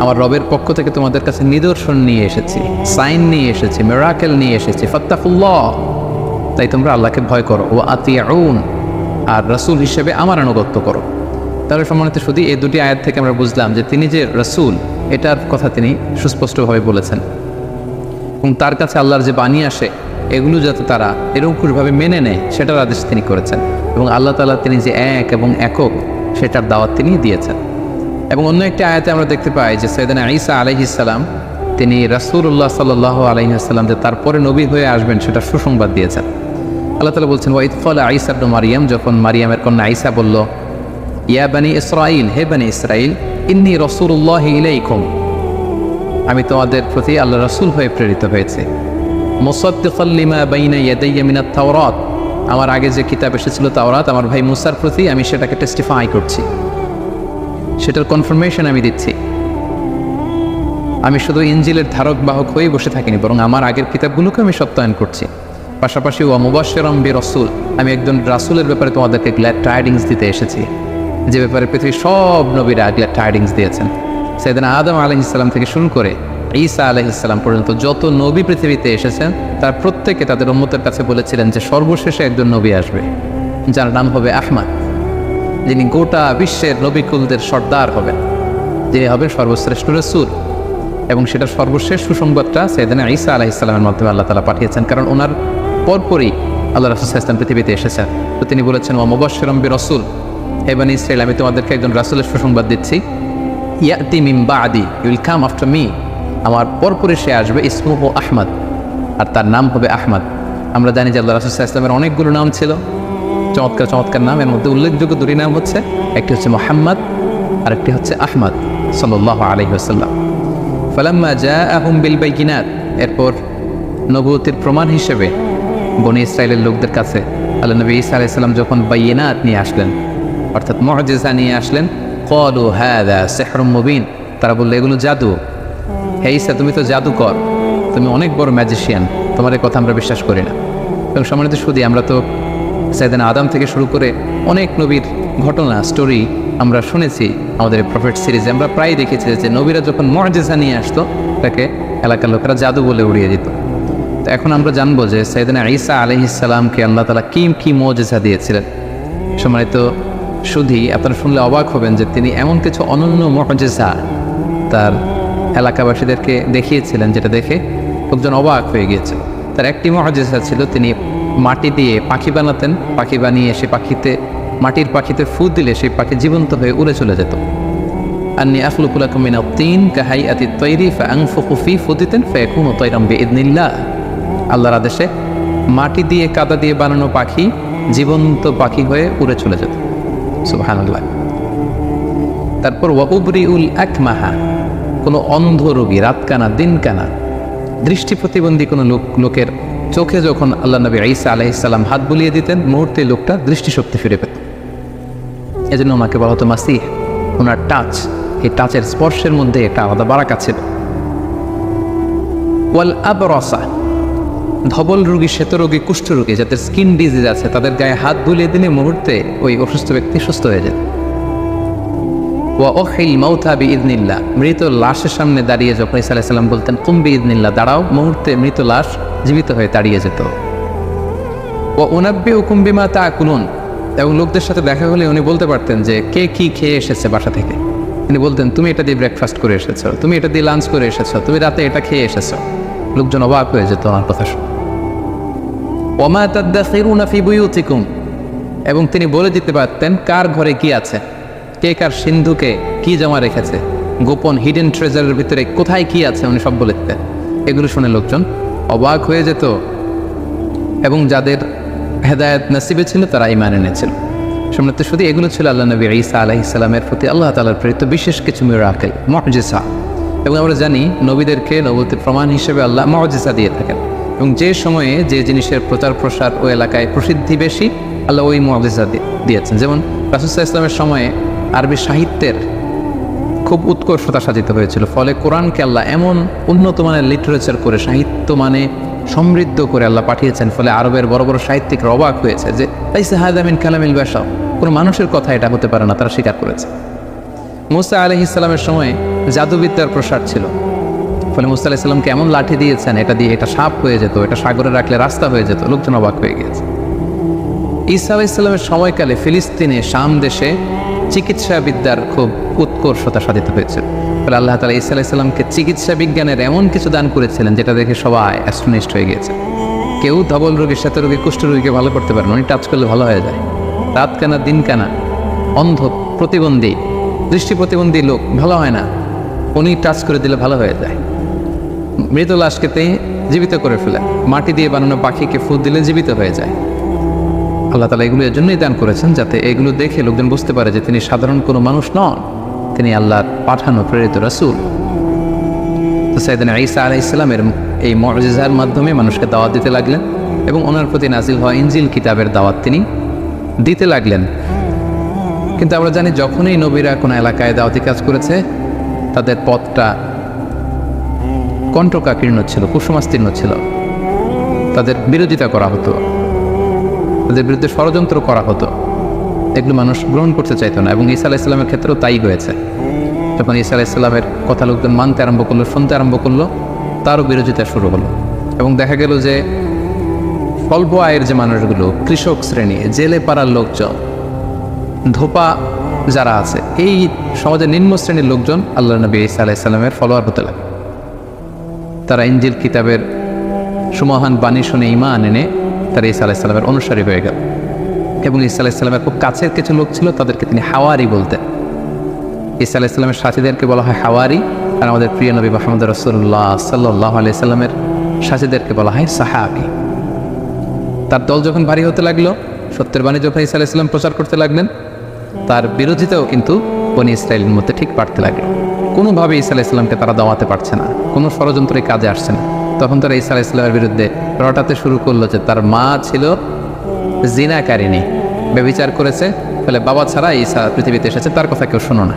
আমার রবের পক্ষ থেকে তোমাদের কাছে নিদর্শন নিয়ে এসেছি, সাইন নিয়ে এসেছি, মিরাকেল নিয়ে এসেছি, ফাত্তাকুল্লাহ, তাই তোমরা আল্লাহকে ভয় করো, ওয়া আতিউন, আর রাসূল হিসেবে আমার আনুগত্য করো। তাহলে সম্মানিত শুধু এই দুটি আয়াত থেকে আমরা বুঝলাম যে তিনি যে রাসূল এটার কথা তিনি সুস্পষ্টভাবে বলেছেন এবং তার কাছে আল্লাহর যে বাণী আসে এগুলো যাতে তারা এরকমভাবে মেনে নেয় সেটার আদেশ তিনি করেছেন এবং আল্লাহ তাআলা তিনি যে এক এবং একক সেটার দাওয়াত তিনি দিয়েছেন। এবং অন্য একটি আয়াতে আমরা দেখতে পাই যে সাইয়েদনা ঈসা আলাইহিস সালাম তিনি রাসূলুল্লাহ সাল্লাল্লাহু আলাইহি ওয়াসাল্লাম যে তারপরে নবী হয়ে আসবেন সেটা সুসংবাদ দিয়েছেন। আল্লাহ তাআলা বলছেন ওয়া ইয ক্বালা ঈসা ইবনে মারইয়াম, যখন মারিয়ামের কন্যা ঈসা বলল ইয়া বনী ইসরাঈল, হে বনী ইসরাঈল, ইন্নী রাসূলুল্লাহি ইলাইকুম, আমি তোমাদের প্রতি আল্লাহর রাসূল হয়ে প্রেরিত হয়েছি, মুসাদ্দিকাল লিমা বাইনা ইয়াদাইয়া মিনাত তাওরাত, আমার আগে যে কিতাব এসেছিল তাওরাত আমার ভাই মুসার প্রতি আমি সেটাকে টেস্টিফাই করছি, সেটার কনফার্মেশন আমি দিচ্ছি। আমি শুধু ইনজিলের ধারক বাহক হয়ে বসে থাকিনি, বরং আমার আগের কিতাবগুলোকে আমি সত্যায়ন করছি। পাশাপাশি ওয়া মুবাশশিরাম বিরাসূল, আমি একজন রাসূলের ব্যাপারে তোমাদেরকে গ্ল্যাড টাইডিংস দিতে এসেছি, যে ব্যাপারে পৃথিবীর সব নবীরা গ্ল্যাড টাইডিংস দিয়েছেন। সাইয়েদনা আদম আলাইহিস সালাম থেকে শুরু করে ঈসা আলাইহিস সালাম পর্যন্ত যত নবী পৃথিবীতে এসেছেন তার প্রত্যেকে তাদের উম্মতের কাছে বলেছিলেন যে সর্বশেষে একজন নবী আসবে যার নাম হবে আহমদ, যিনি গোটা বিশ্বের নবীকুলদের সর্দার হবেন, যিনি হবেন সর্বশ্রেষ্ঠ রাসূল। এবং সেটা সর্বশেষ সুসংবাদটা সাইয়েদনা ঈসা আলাইহিস সালামের মাধ্যমে আল্লাহ তাআলা পাঠিয়েছেন, কারণ ওনার পরপরই আল্লাহ রাসূল সাল্লাল্লাহু আলাইহি ওয়াসাল্লাম পৃথিবীতে এসেছেন। তো তিনি বলেছেন ওয়া মুবাশশিরাম বিরাসূল, হে বনী ইসরাঈল, আমি তোমাদেরকে একজন রাসূলের সুসংবাদ দিচ্ছি, ইয়াতি মিন বাদি, he will come after me, আমার পরপরই সে আসবে, ইসমুহু আহমদ, আর তার নাম হবে আহমদ। আমরা জানি যে আল্লাহ রাসূল সাল্লাল্লাহু আলাইহি ওয়াসাল্লামের অনেকগুলো নাম ছিল, চমৎকার চমৎকার নাম। এর মধ্যে উল্লেখযোগ্য দুটি নাম হচ্ছে, একটি হচ্ছে মুহাম্মদ আর একটি হচ্ছে আহমদ সাল্লাল্লাহু আলাইহি ওয়াসাল্লাম। ফালাম্মা জাআহুম বিল বাইয়িনাত, এরপর নবুয়তের প্রমাণ হিসেবে বনী ইসরাইলের লোকদের কাছে আল্লাহ নবী ঈসা আলাইহিস সালাম যখন বাইয়িনাত নিয়ে আসলেন, অর্থাৎ মুআজিজা নিয়ে আসলেন, ক্বালু হাযা সিহরুম মুবিন, তারা বলল এগুলো জাদু। হে ঈসা, তুমি তো জাদুকর, তুমি অনেক বড় ম্যাজিশিয়ান, তোমার এই কথা আমরা বিশ্বাস করি না। এবং সম্মানিত শুধু আমরা তো সাইয়েদনা আদম থেকে শুরু করে অনেক নবীর ঘটনা স্টোরি আমরা শুনেছি আমাদের প্রফেট সিরিজে। আমরা প্রায় দেখেছি যে নবীরা যখন মুআজিজা নিয়ে আসতো তাকে এলাকার লোকেরা জাদু বলে উড়িয়ে দিত। তো এখন আমরা জানবো যে সাইয়েদনা ঈসা আলাইহিস সালামকে আল্লাহ তাআলা কি মুআজিজা দিয়েছিলেন। সম্মানিত শুধু আপনারা শুনলে অবাক হবেন যে তিনি এমন কিছু অনন্য মুআজিজা তার এলাকাবাসীদেরকে দেখিয়েছিলেন যেটা দেখে লোকজন অবাক হয়ে গিয়েছিল। তার একটি মুআজিজা ছিল, তিনি মাটি দিয়ে পাখি বানাতেন, পাখি বানিয়ে সে মাটির পাখিতে ফু দিলে সেই পাখি জীবন্ত হয়ে উড়ে চলে যেত। আন্নী আখলুকু লাকুম মিনাত তিন কাহাইয়াতিত তায়রি ফাআনফুখু ফি, ফু দিতেন ফায়াকুনু তায়রাম বিইذনিল্লাহ, আল্লাহর আদেশে মাটি দিয়ে কাদা দিয়ে বানানো পাখি জীবন্ত পাখি হয়ে উড়ে চলে যেত। সুবহানাল্লাহ। তারপর ওয়া উবরিউল আকমাহা, কোনো অন্ধ রোগী, রাতকানা দিনকানা দৃষ্টি প্রতিবন্ধী কোনো লোকের চোখে যখন আল্লাহ নবী ঈসা আলাইহিস সালাম হাত বুলিয়ে দিতেন, মুহূর্তে লোকটা দৃষ্টিশক্তি ফিরে পেত। এজন্য আমাকে বলা হতো মাসিহ, ওনার টাচ, এই টাচের স্পর্শের মধ্যে একটা আলাদা বারাকা ছিল। ওয়াল আবরসা, ধবল রোগী, শ্বেত রোগী, কুষ্ঠ রোগী, যাদের স্কিন ডিজিজ আছে, তাদের গায়ে হাত বুলিয়ে দিলে মুহূর্তে ওই অসুস্থ ব্যক্তি সুস্থ হয়ে যেত। ওয়া ওহিল মাউতা বিইذনিল্লাহ, মৃত লাশের সামনে দাঁড়িয়ে যখন ঈসা আলাইহিস সালাম বলতেন কুম বিইذনিল্লাহ, দাঁড়াও, মুহূর্তে মৃত লাশ জীবিত হয়ে দাঁড়িয়ে যেত। ওয়া উনাব্বিউকুম বিমা তাকুলুন, এবং লোকদের সাথে দেখা হলে উনি বলতে পারতেন যে কে কি খেয়ে এসেছে বাসা থেকে। তিনি বলতেন তুমি এটা দিয়ে ব্রেকফাস্ট করে এসেছো, তুমি এটা দিয়ে লাঞ্চ করে এসেছো, তুমি রাতে এটা খেয়ে এসেছো। লোকজন অবাক হয়ে যেত ওনার কথা শুনে। ওমা তাদাখিরুনা ফি বুয়ুতিকুম, এবং তিনি বলে দিতে পারতেন কার ঘরে কি আছে, কে কার সিন্ধুকে কি জমা রেখেছে, গোপন হিডেন ট্রেজারের ভিতরে কোথায় কি আছে উনি সব বলে দিতেন। এগুলো শুনে লোকজন অবাক হয়ে যেত, এবং যাদের হেদায়েত নসিবে ছিল তারা ঈমান এনেছিল। সম্মানিত শুধু এগুলো ছিল আল্লাহ নবী ঈসা আলাইহিস সালামের প্রতি আল্লাহ তাআলার প্রেরিত বিশেষ কিছু মিরাকেল, মুআজিজা। এবং আমরা জানি নবীদেরকে নবুয়তের প্রমাণ হিসেবে আল্লাহ মুআজিজা দিয়ে থাকেন, এবং যে সময়ে যে জিনিসের প্রচার প্রসার ওই এলাকায় প্রসিদ্ধি বেশি, আল্লাহ ওই মুআজিজা দিয়েছেন। যেমন রাসূল সাল্লাল্লাহু আলাইহি ওয়াসাল্লামের সময়ে আরবি সাহিত্যের খুব উৎকর্ষতা সাজিত হয়েছিল, ফলে কোরআনকে আল্লাহ এমন উন্নত মানের লিটারেচার করে, সাহিত্য মানে সমৃদ্ধ করে আল্লাহ পাঠিয়েছেন, ফলে আরবের বড় বড় সাহিত্যিকরা অবাক হয়েছে যে লাইসা হাযা মিন কালামিল বাশার, কোনো মানুষের কথা এটা হতে পারে না, তারা স্বীকার করেছে। মূসা আলাইহিস সালামের সময় জাদুবিদ্যার প্রসার ছিল, ফলে মূসা আলাইহিস সালামকে এমন লাঠি দিয়েছেন, এটা দিয়ে এটা সাপ হয়ে যেত, এটা সাগরে রাখলে রাস্তা হয়ে যেত, লোকজন অবাক হয়ে গিয়েছে। ঈসা আলাইহিস সালামের সময়কালে ফিলিস্তিনে শাম দেশে চিকিৎসা বিদ্যার খুব উৎকর্ষতা সাধিত হয়েছিল, ফলে আল্লাহ তাআলা ঈসা আলাইহিস সালামকে চিকিৎসা বিজ্ঞানের এমন কিছু দান করেছিলেন যেটা দেখে সবাই অ্যাস্ট্রোনিস্ট হয়ে গিয়েছে। কেউ ধবল রোগী, শ্বেত রোগী, কুষ্ঠ রোগীকে ভালো করতে পারে না, উনি টাচ করলে ভালো হয়ে যায়। রাত কানা, দিন কানা, অন্ধ, প্রতিবন্ধী, দৃষ্টি প্রতিবন্ধী লোক ভালো হয় না, উনি টাচ করে দিলে ভালো হয়ে যায়। মৃত লাশকে জীবিত করে ফেলে, মাটি দিয়ে বানানো পাখিকে ফুল দিলে জীবিত হয়ে যায়। আল্লাহ তাআলা এগুলো এর জন্যই দান করেছেন, যাতে এগুলো দেখে লোকজন বুঝতে পারে যে তিনি সাধারণ কোনো মানুষ নন, তিনি আল্লাহর পাঠানো প্রেরিত রাসূল। তো সাইয়েদনা ঈসা আলাইহিস সালামের এই মুআজিজার মাধ্যমে মানুষকে দাওয়াত দিতে লাগলেন, এবং ওনার প্রতি নাজিল হওয়া ইনজিল কিতাবের দাওয়াত তিনি দিতে লাগলেন। কিন্তু আমরা জানি যখনই নবীরা কোনো এলাকায় দাওয়াতি কাজ করেছে, তাদের পথটা কণ্টকাকীর্ণ ছিল, কুসুমাস্তীর্ণ ছিল, তাদের বিরোধিতা করা হতো, তাদের বিরুদ্ধে ষড়যন্ত্র করা হতো, এগুলো মানুষ গ্রহণ করতে চাইতো না। এবং ঈসা আলাইহিস সালামের ক্ষেত্রেও তাই হয়েছে। যখন ঈসা আলাইহিস সালামের কথা লোকজন মানতে আরম্ভ করলো, শুনতে আরম্ভ করলো, তারও বিরোধিতা শুরু হলো। এবং দেখা গেল যে স্বল্প আয়ের যে মানুষগুলো, কৃষক শ্রেণী, জেলে পাড়ার লোকজন, ধোপা যারা আছে, এই সমাজের নিম্ন শ্রেণীর লোকজন আল্লাহ নবী ঈসা আলাইহিস সালামের ফলোয়ার হতে লাগে। তারা ইনজিল কিতাবের সুমহান বাণী শুনে ঈমান এনে তারা ঈসা আলাইহিস সালামের অনুসারী হয়ে গেল। এবং ঈসা আলাইহিস সালামের খুব কাছের কিছু লোক ছিল, তাদেরকে তিনি হাওয়ারি বলতেন। ঈসা আলাইহিস সালামের সাথীদেরকে বলা হয় হাওয়ারি, আর আমাদের প্রিয় নবী মুহাম্মদ রাসূলুল্লাহ সাল্লাল্লাহু আলাইহি সাল্লামের সাথীদেরকে বলা হয় সাহাবী। তার দল যখন ভারী হতে লাগলো, সত্যের বাণী যখন ঈসা আলাইহিস সালাম প্রচার করতে লাগলেন, তার বিরোধিতাও কিন্তু বনী ইসরায়েলের মধ্যে ঠিক বাড়তে লাগলো। কোনোভাবে ঈসা আলাইহিস সালামকে তারা দাওয়াতে পারছে না, কোনো ষড়যন্ত্রের কাজে আসছে না। তখন তারা ঈসা আলাইহিস সালামের বিরুদ্ধে রটাতে শুরু করলো যে তার মা ছিল জিনাকারিনী, ব্যভিচার করেছে, ফলে বাবা ছাড়া ঈসা পৃথিবীতে এসেছে, তার কথা কেউ শোনো না।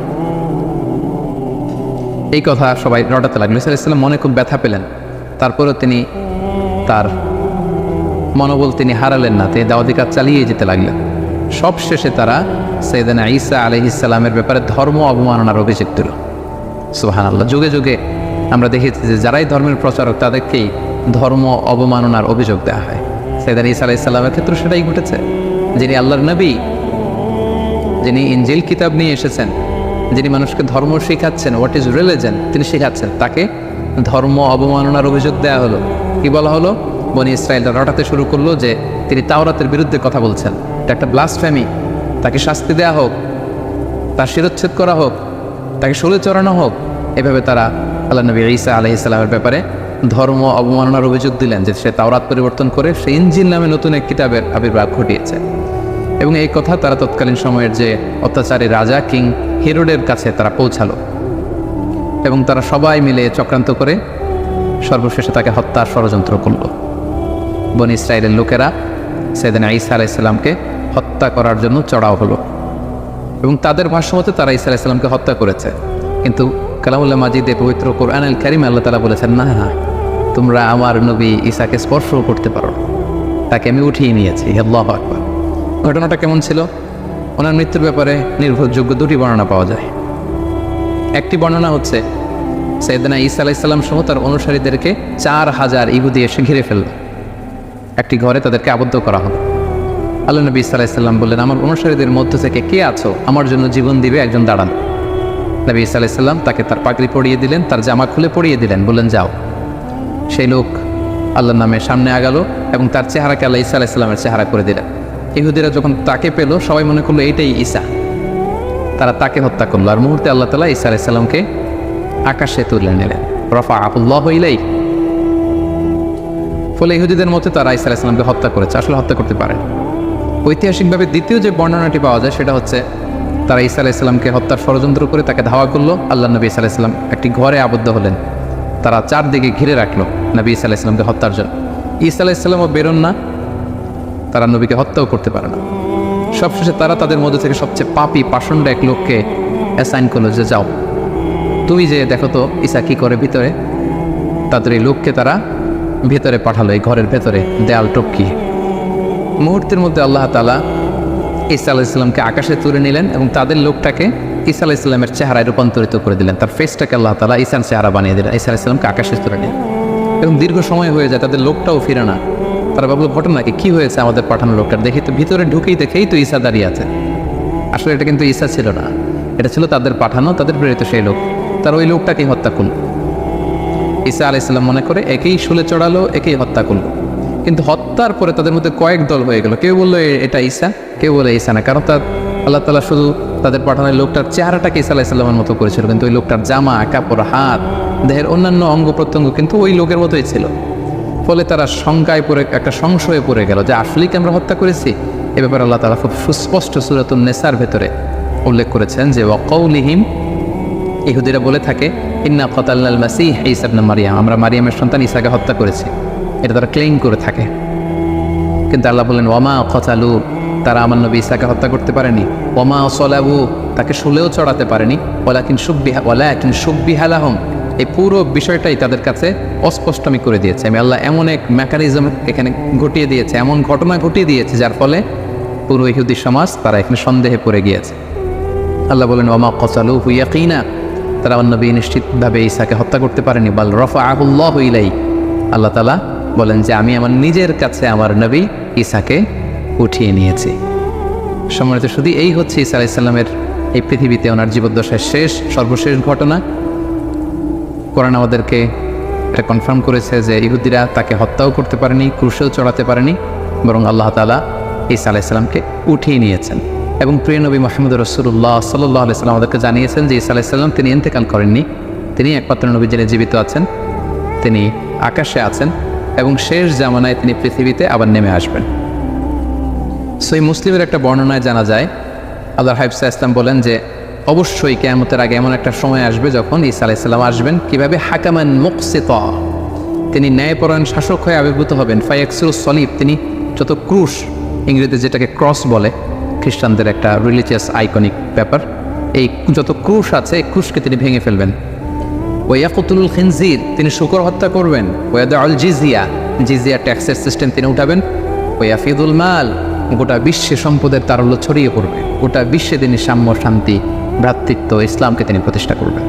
এই কথা সবাই রটাতে লাগলো। ঈসা আলাইহিস সালাম মনে খুব ব্যথা পেলেন, তারপরেও তিনি তার মনোবল তিনি হারালেন না, তিনি দাওয়াতি কাজ চালিয়ে যেতে লাগলেন। সবশেষে তারা সাইয়েদনা ঈসা আলাইহিস সালামের ব্যাপারে ধর্ম অবমাননার অভিযোগ দিল। সুবহানাল্লাহ। যুগে যুগে আমরা দেখেছি যে যারাই ধর্মের প্রচারক, তাদেরকেই ধর্ম অবমাননার অভিযোগ দেওয়া হয়। সাইয়েদনা ঈসা আলাইহিস সালামের ক্ষেত্রে সেটাই ঘটেছে। যিনি আল্লাহর নবী, যিনি ইনজিল কিতাব নিয়ে এসেছেন, যিনি মানুষকে ধর্ম শেখাচ্ছেন, হোয়াট ইজ রিলিজন, তিনি শেখাচ্ছেন, তাকে ধর্ম অবমাননার অভিযোগ দেওয়া হলো। কি বলা হলো? বনী ইসরায়েলরা রটাতে শুরু করলো যে তিনি তাওরাতের বিরুদ্ধে কথা বলছেন, এটা একটা ব্লাসফেমি, তাকে শাস্তি দেওয়া হোক, তার শিরচ্ছেদ করা হোক, তাকে শূলে চড়ানো হোক। এভাবে তারা আল্লাহ নবী ঈসা আলাইহিস সালামের ব্যাপারে ধর্ম অবমাননার অভিযোগ দিলেন যে সে তাওরাত পরিবর্তন করে সে ইনজিল নামে নতুন এক কিতাবের আবির্ভাব ঘটিয়েছে। এবং এই কথা তারা তৎকালীন সময়ের যে অত্যাচারী রাজা কিং হেরোডের কাছে তারা পৌঁছালো, এবং তারা সবাই মিলে চক্রান্ত করে সর্বশেষে তাকে হত্যার ষড়যন্ত্র করল। বনী ইসরায়েলের লোকেরা সাইয়েদনা ঈসা আলাইহিস সালামকে হত্যা করার জন্য চড়াও হলো। এবং তাদের ভাষ্যমতে তারা ঈসা আলাইহিস সালামকে হত্যা করেছে। কিন্তু কালামুল্লাহ মাজিদে পবিত্র কোরআনুল কারীমে আল্লাহ তাআলা বলেছেন, না, তোমরা আমার নবী ঈসাকে স্পর্শও করতে পারো না, তাকে আমি উঠিয়ে নিয়েছি। আল্লাহু আকবার। ঘটনাটা কেমন ছিল? ওনার মৃত্যুর ব্যাপারে নির্ভরযোগ্য দুটি বর্ণনা পাওয়া যায়। একটি বর্ণনা হচ্ছে সাইয়েদনা ঈসা আলাইহিস সালাম সহ তার অনুসারীদেরকে 4000 ইহুদি এসে ঘিরে ফেলল, একটি ঘরে তাদেরকে আবদ্ধ করা হলো। আল্লাহ নবী ঈসা আলাইহিস সালাম বললেন, আমার অনুসারীদের মধ্য থেকে কে আছো আমার জন্য জীবন দিবে? একজন দাঁড়ান। নবী ঈসা আলাইহিস সালাম তাকে তার পাগড়ি পরিয়ে দিলেন, তার জামা খুলে পরিয়ে দিলেন, বললেন যাও। সেই লোক আল্লাহর নামে সামনে আগালো এবং তার চেহারাকে আল্লাহ ঈসা আলাইহিস সালামের চেহারা করে দিলেন। ইহুদিরা যখন তাকে পেল সবাই মনে করলো এইটাই ঈসা, তারা তাকে হত্যা করলো। আর মুহূর্তে আল্লাহ তাআলা ঈসা আলাইহিস সালামকে আকাশে তুলে নিলেন, রাফাআহুল্লাহু ইলাইহি। ফলে ইহুদিদের মতে তারা ঈসা আলাইহিস সালামকে হত্যা করেছে, আসলে হত্যা করতে পারে। ঐতিহাসিকভাবে দ্বিতীয় যে বর্ণনাটি পাওয়া যায় সেটা হচ্ছে তারা ঈসা আলাইহিস সালামকে হত্যার ষড়যন্ত্র করে তাকে ধাওয়া করলো। আল্লাহ নবী ঈসা আলাইহিস সালাম একটি ঘরে আবদ্ধ হলেন, তারা চারদিকে ঘিরে রাখলো নবী ঈসা আলাইহিস সালামকে হত্যার জন্য। ঈসা আলাইহিস সালামও বেরোন না, তারা নবীকে হত্যাও করতে পারে না। সবশেষে তারা তাদের মধ্যে থেকে সবচেয়ে পাপী পাষণ্ড এক লোককে অ্যাসাইন করলো যে যাও তুই যে দেখো তো ঈসা কি করে ভিতরে। তাদের এই লোককে তারা ভেতরে পাঠালো, এই ঘরের ভেতরে দেয়াল টপকিয়ে। মুহূর্তের মধ্যে আল্লাহ তাআলা ঈসা আলাইহিস সালামকে আকাশে তুলে নিলেন এবং তাদের লোকটাকে ঈসা আলাইহিস সালামের চেহারায় রূপান্তরিত করে দিলেন। তার ফেসটাকে আল্লাহ তাআলা ঈসার চেহারা বানিয়ে দিলেন, ঈসা আলাইহিস সালামকে আকাশে তুলে নিলেন। এবং দীর্ঘ সময় হয়ে যায়, তাদের লোকটাও ফিরে না। তারা ভাবলো ঘটনা কি হয়েছে আমাদের পাঠানো লোকটার? দেখি তো ভিতরে ঢুকেই দেখেই তো ঈসা দাঁড়িয়ে আছে। আসলে এটা কিন্তু ঈসা ছিল না, এটা ছিল তাদের পাঠানো, তাদের প্রেরিত সেই লোক। তার ওই লোকটাকেই হত্যা করল। ঈসা আলাইহিস সালাম মনে করে একেই শুলে চড়ালো, একেই হত্যা করলো। কিন্তু হত্যার পরে তাদের মধ্যে কয়েক দল হয়ে গেল। কেউ বললো এটা ঈসা, কেউ বলে ঈসা না, কারণ তার আল্লাহ তাআলা শুধু তাদের পাঠানো লোকটার চেহারাটাকে ঈসা আলাইহিস সালামের মতো করেছিল, কিন্তু ওই লোকটার জামা কাপড় হাত দেহের অন্যান্য অঙ্গ প্রত্যঙ্গ কিন্তু ওই লোকের মতোই ছিল। ফলে তারা শঙ্কায় পড়ে একটা সংশয়ে পড়ে গেল যে আসলেই কি আমরা হত্যা করেছি। এ ব্যাপারে আল্লাহ তাআলা খুব সুস্পষ্ট সূরাতুন নিসার ভেতরে উল্লেখ করেছেন যে ওয়াকাউলিহিম, ইহুদিরা বলে থাকে ইন্না কাতালনাল মাসীহ ঈসা ইবনে মারইয়াম, আমরা মারিয়ামের সন্তান ঈসাকে হত্যা করেছি, এটা তারা ক্লেইম করে থাকে। কিন্তু আল্লাহ বলেন ওয়ামা কাতালু, তারা আমার নবী ঈসাকে হত্যা করতে পারেনি। ওয়ামা সলাবু, তাকে শুলেও চড়াতে পারেনি। ওয়ালাকিন শুব্বিহা লাহুম, এই পুরো বিষয়টাই তাদের কাছে অস্পষ্ট আমি করে দিয়েছে। আমি আল্লাহ এমন এক মেকানিজম এখানে ঘটিয়ে দিয়েছে, এমন ঘটনা ঘটিয়ে দিয়েছে যার ফলে পুরো ইহুদি সমাজ তারা এখানে সন্দেহে পড়ে গিয়েছে। আল্লাহ বলেন ওয়ামা কাতালুহু ইয়াকিনা, তারা আমার নবী নিশ্চিতভাবে ঈসাকে হত্যা করতে পারেনি। বাল রাফাআহুল্লাহু ইলাইহি, আল্লাহ তাআলা বলেন যে আমি আমার নিজের কাছে আমার নবী ঈসাকে উঠিয়ে নিয়েছি। সম্মানিত শুধু এই হচ্ছে ঈসা আলাইহিস সালামের এই পৃথিবীতে ওনার জীবদ্দশায় সর্বশেষ ঘটনা। কোরআন আমাদেরকে এটা কনফার্ম করেছে যে ইহুদিরা তাকে হত্যাও করতে পারেনি, ক্রুশেও চড়াতে পারেনি, বরং আল্লাহ তাআলা ঈসা আলাইহিস সালামকে উঠিয়ে নিয়েছেন। এবং প্রিয় নবী মুহাম্মদ রাসূলুল্লাহ সাল্লাল্লাহু আলাইহি ওয়াসাল্লাম আমাদেরকে জানিয়েছেন যে ঈসা আলাইহিস সালাম তিনি ইন্তেকাল করেননি, তিনি একমাত্র নবী যিনি জীবিত আছেন, তিনি আকাশে আছেন এবং শেষ জামানায় তিনি পৃথিবীতে আবার নেমে আসবেন। সহিহ মুসলিমের একটা বর্ণনায় জানা যায় আল্লাহর হাবিব সাল্লাল্লাহু আলাইহি ওয়াসাল্লাম বলেন যে অবশ্যই কিয়ামতের আগে এমন একটা সময় আসবে যখন ঈসা আলাইহিস সালাম আসবেন কিভাবে হাকামান মুকসিতা, তিনি ন্যায়পরায়ণ শাসক হয়ে আবির্ভূত হবেন। ফায়াকসুরুস সলিব, তিনি যত ক্রুশ, ইংরেজিতে যেটাকে ক্রস বলে, খ্রিস্টানদের একটা রিলিজিয়াস আইকনিক ব্যাপার, এই যত ক্রুশ আছে এই ক্রুশকে তিনি ভেঙে ফেলবেন। ওয়ায়াকুতুল খিনজির, তিনি শূকর হত্যা করবেন। ওয়াদাউল জিজিয়া, জিজিয়া ট্যাক্সের সিস্টেম তিনি উঠাবেন। ওয়াফিদুল মাল, গোটা বিশ্বে সম্পদের তারল্য ছড়িয়ে পড়বে, গোটা বিশ্বে তিনি সাম্য, শান্তি, ভ্রাতৃত্ব, ইসলামকে তিনি প্রতিষ্ঠা করবেন।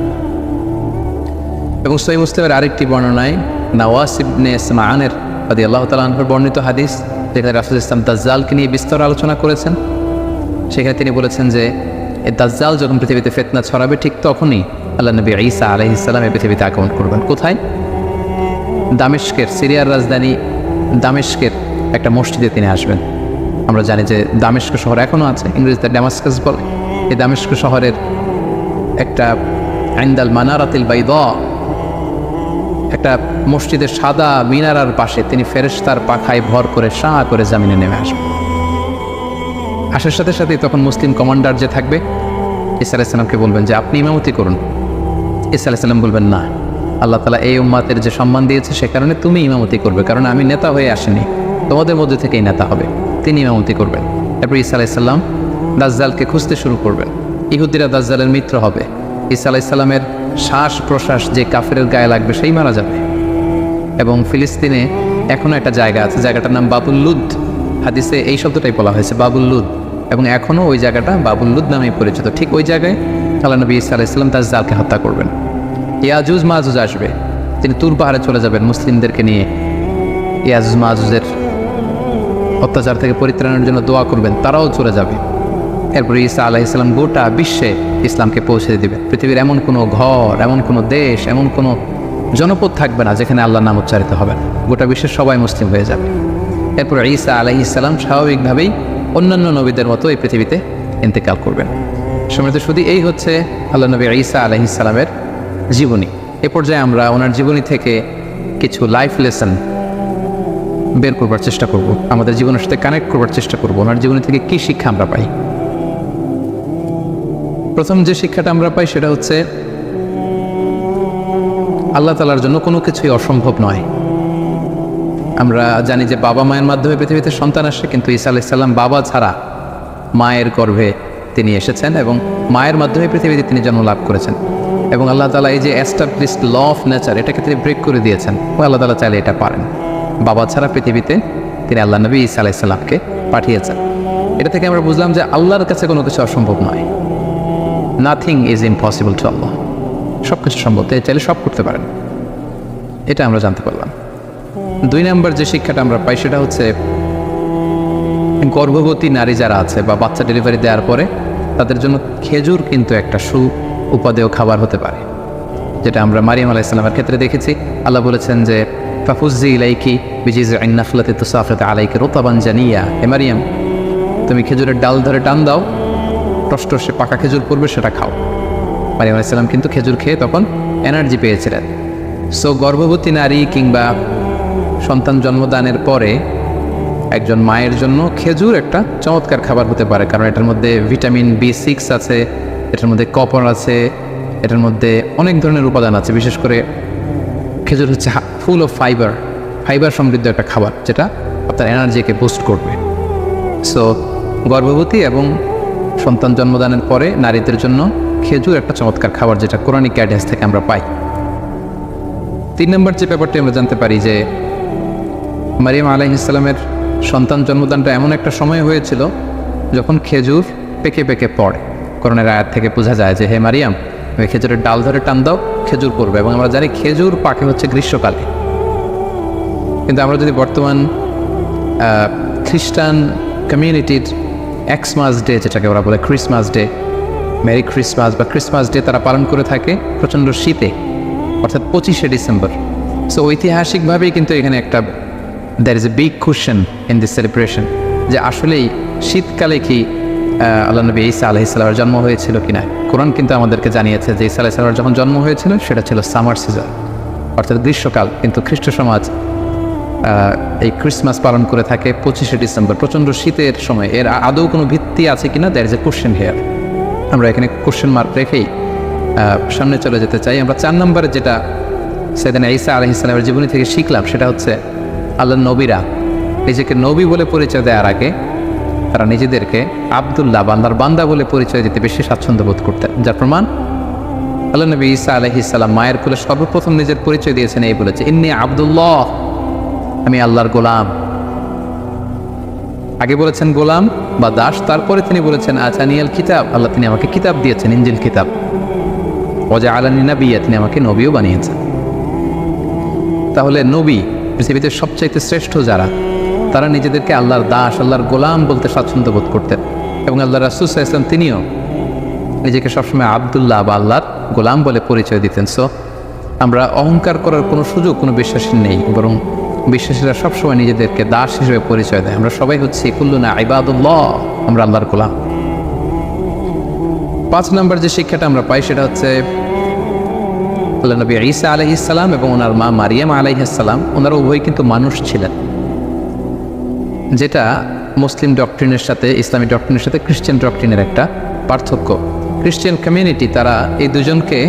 এবং সহিহ মুসলিমের আরেকটি বর্ণনায় নাওয়াস ইবনে সামআনের রাদিয়াল্লাহু তাআলা আনহুর বর্ণিত হাদিস, যেখানে রাসূল ইসলাম দাজ্জালকে নিয়ে বিস্তর আলোচনা করেছেন। সেখানে তিনি বলেছেন যে এই দাজ্জাল যখন পৃথিবীতে ফিতনা ছড়াবে ঠিক তখনই আল্লাহ নবী ঈসা আলাইহিস সালাম এই পৃথিবীতে আগমন করবেন। কোথায়? দামেস্কের, সিরিয়ার রাজধানী দামেস্কের একটা মসজিদে তিনি আসবেন। আমরা জানি যে দামেস্ক শহর এখনও আছে, ইংরেজিতে ড্যামাস্কাস বলে। এই দামেস্ক শহরের একটা ইনদাল মানারাতিল বাইদা, একটা মসজিদের সাদা মিনারার পাশে তিনি ফেরেশতার পাখায় ভর করে শাহ করে জামিনে নেমে আসবেন। আসার সাথে সাথেই তখন মুসলিম কমান্ডার যে থাকবে ঈসা আলাইহিস সালামকে বলবেন যে আপনি ইমামতি করুন। ঈসা আলাইহিস সালাম বলবেন না, আল্লাহ তাআলা এই উম্মাতের যে সম্মান দিয়েছে সে কারণে তুমি ইমামতি করবে, কারণ আমি নেতা হয়ে আসিনি, তোমাদের মধ্যে থেকেই নেতা হবে, তিনি ইমামতি করবেন। তারপর ঈসা আলাইহিস সালাম দাজ্জালকে খুঁজতে শুরু করবেন। ইহুদিরা দাজ্জালের মিত্র হবে, ঈসা আলাইহিস সালামের শ্বাস প্রশ্বাস যে কাফেরের গায়ে লাগবে সেই মারা যাবে। এবং ফিলিস্তিনে এখনও একটা জায়গা আছে, জায়গাটার নাম বাবুল লুদ। হাদিসে এই শব্দটাই বলা হয়েছে, বাবুল লুদ, এবং এখনও ওই জায়গাটা বাবুল লুদ নামে পরিচিত। ঠিক ওই জায়গায় আল্লাহ নবী ঈসা আলাইহিস সালাম দাজ্জালকে হত্যা করবেন। ইয়াজুজ মাজুজ আসবে, তিনি তুর পাহাড়ে চলে যাবেন মুসলিমদেরকে নিয়ে, ইয়াজুজ মাজুজের অত্যাচার থেকে পরিত্রাণের জন্য দোয়া করবেন, তারাও চলে যাবে। এরপরে ঈসা আলাইহিস সালাম গোটা বিশ্বে ইসলামকে পৌঁছে দেবে। পৃথিবীর এমন কোনো ঘর, এমন কোনো দেশ, এমন কোনো জনপদ থাকবে না যেখানে আল্লাহর নাম উচ্চারিত হবে না, গোটা বিশ্বের সবাই মুসলিম হয়ে যাবে। এরপর ঈসা আলাইহিস সালাম স্বাভাবিকভাবেই অন্যান্য নবীদের মতো এই পৃথিবীতে ইন্তেকাল করবেন। সম্মানিত শুধু এই হচ্ছে আল্লাহ নবী ঈসা আলাইহিস সালামের জীবনী। এ পর্যায়ে আমরা ওনার জীবনী থেকে কিছু লাইফ লেসন বের করবার চেষ্টা করব, আমাদের জীবনের সাথে কানেক্ট করবার চেষ্টা করব। ওনার জীবনী থেকে কী শিক্ষা আমরা পাই? প্রথম যে শিক্ষাটা আমরা পাই সেটা হচ্ছে আল্লাহ তাআলার জন্য কোনো কিছুই অসম্ভব নয়। আমরা জানি যে বাবা মায়ের মাধ্যমে পৃথিবীতে সন্তান আসে, কিন্তু ঈসা আলাইহিস সালাম বাবা ছাড়া মায়ের গর্ভে তিনি এসেছেন এবং মায়ের মাধ্যমে পৃথিবীতে তিনি জন্ম লাভ করেছেন। এবং আল্লাহ তাআলা এই যে এস্টাবলিশড ল অফ নেচার, এটাকে তিনি ব্রেক করে দিয়েছেন। ও আল্লাহ তাআলা চাইলে এটা পারেন, বাবা ছাড়া পৃথিবীতে তিনি আল্লাহ নবী ঈসা আলাইহিস সালামকে পাঠিয়েছেন। এটা থেকে আমরা বুঝলাম যে আল্লাহর কাছে কোনো কিছু অসম্ভব নয়। নাথিং ইজ ইম্পসিবল টু আল্লাহ, সব কিছু সম্ভব, তিনি চাইলে সব করতে পারেন। এটা আমরা জানতে পারলাম। 2 নম্বর যে শিক্ষাটা আমরা পাই সেটা হচ্ছে গর্ভবতী নারী যারা আছে বা বাচ্চা ডেলিভারি দেওয়ার পরে তাদের জন্য খেজুর কিন্তু একটা উপাদেয় খাবার হতে পারে, যেটা আমরা মারিয়াম আলাইহিস সালামের ক্ষেত্রে দেখেছি। আল্লাহ বলেছেন যে ফাফুজ্জি ইলাইকি বিজিজইন নাখলাতি তুসাফিতু আলাইকি রুতাবান জানিয়া, হে মারিয়াম তুমি খেজুরের ডাল ধরে টান দাও, টসটসে পাকা খেজুর পড়বে, সেটা খাও। মারিয়াম আলাইহিস সালাম কিন্তু খেজুর খেয়ে তখন এনার্জি পেয়েছিলেন। সো গর্ভবতী নারী কিংবা সন্তান জন্মদানের পরে একজন মায়ের জন্য খেজুর একটা চমৎকার খাবার হতে পারে, কারণ এটার মধ্যে ভিটামিন B6 আছে, এটার মধ্যে কপার আছে, এটার মধ্যে অনেক ধরনের উপাদান আছে। বিশেষ করে খেজুর হচ্ছে ফুল অফ ফাইবার সমৃদ্ধ একটা খাবার, যেটা আপনার এনার্জিকে বুস্ট করবে। সো গর্ভবতী এবং সন্তান জন্মদানের পরে নারীদের জন্য খেজুর একটা চমৎকার খাবার, যেটা কোরআনিক গাইডেন্স থেকে আমরা পাই। 3 নম্বর যে ব্যাপারটি আমরা জানতে পারি যে মারিয়াম আলাইহিস সালামের সন্তান জন্মদানটা এমন একটা সময় হয়েছিল যখন খেজুর পেকে পেকে পড়ে। কোরআনের আয়াত থেকে বোঝা যায় যে হে মারিয়াম তুমি খেজুরের ডাল ধরে টান দাও, খেজুর পড়বে। এবং আমরা জানি খেজুর পাকে হচ্ছে গ্রীষ্মকালে। কিন্তু আমরা যদি বর্তমান খ্রিস্টান কমিউনিটির এক্সমাস ডে, যেটাকে ওরা বলে ক্রিসমাস ডে, মেরি ক্রিসমাস বা ক্রিসমাস ডে তারা পালন করে থাকে প্রচণ্ড শীতে, অর্থাৎ 25শে ডিসেম্বর। সো ঐতিহাসিকভাবেই কিন্তু এখানে একটা there is a big question in this celebration, যে আসলেই শীতকালে কি আল্লাহ নবী ঈসা আলাইহিস সালামের জন্ম হয়েছিল কিনা। কোরআন কিন্তু আমাদেরকে জানিয়েছে যে ঈসা আলাইহিস সালামের যখন জন্ম হয়েছিল সেটা ছিল সামার সিজন, অর্থাৎ গ্রীষ্মকাল। কিন্তু খ্রিস্ট সমাজ এই ক্রিসমাস পালন করে থাকে 25শে ডিসেম্বর, প্রচণ্ড শীতের সময়। এর আদৌ কোনো ভিত্তি আছে কিনা, there is a question here. আমরা এখানে কোয়েশ্চেন মার্ক রেখেই সামনে চলে যেতে চাই। আমরা 4 নম্বরে যেটা সাইয়েদনা ঈসা আলাইহিস সালামের জীবনী থেকে শিখলাম সেটা হচ্ছে আল্লাহর নবীরা নিজেকে নবী বলে পরিচয় দেওয়ার আগে তারা নিজেদেরকে আব্দুল্লাহ বা আল্লাহর বান্দা বলে পরিচয় দিতে বেশি স্বাচ্ছন্দ্য বোধ করতেন। যার প্রমাণ আল্লাহ নবী ঈসা আলাইহিস সালাম মায়ের কোলে সর্বপ্রথম নিজের পরিচয় দিয়েছেন, এই বলেছে ইন্নী আব্দুল্লাহ, আমি আল্লাহর গোলাম। আগে বলেছেন গোলাম বা দাস, তারপরে তিনি বলেছেন আতানিয়াল কিতাব, আল্লাহ তিনি আমাকে কিতাব দিয়েছেন, ইনজিল কিতাব। ওয়াজআলানি নাবিয়্যা, তিনি আমাকে নবীও বানিয়েছেন। তাহলে নবী পৃথিবীতে সবচাইতে শ্রেষ্ঠ যারা, তারা নিজেদেরকে আল্লাহর দাস, আল্লাহর গোলাম বলতে স্বাচ্ছন্দ্য বোধ করতেন। এবং আল্লাহ রাসূল সাল্লাল্লাহু আলাইহি ওয়াসাল্লাম তিনিও নিজেকে সবসময় আব্দুল্লাহ বা আল্লাহর গোলাম বলে পরিচয় দিতেন। সো আমরা অহংকার করার কোনো সুযোগ কোনো বিশ্বাসী নেই, বরং বিশ্বাসীরা সবসময় নিজেদেরকে দাস হিসেবে পরিচয় দেয়। আমরা সবাই হচ্ছি কুল্লুনা ইবাদুল্লাহ, আমরা আল্লাহর গোলাম। 5 নম্বর যে শিক্ষাটা আমরা পাই সেটা হচ্ছে আল্লাহ নবী ঈসা আলাইহিস সালাম এবং ওনার মা মারিয়াম আলাইহিস সালাম, ওনারা উভয় কিন্তু মানুষ ছিলেন, যেটা মুসলিম ডক্ট্রিনের সাথে, ইসলামী ডক্ট্রিনের সাথে খ্রিস্টান ডক্ট্রিনের একটা পার্থক্য। খ্রিস্টান কমিউনিটি তারা এই দুজনকে,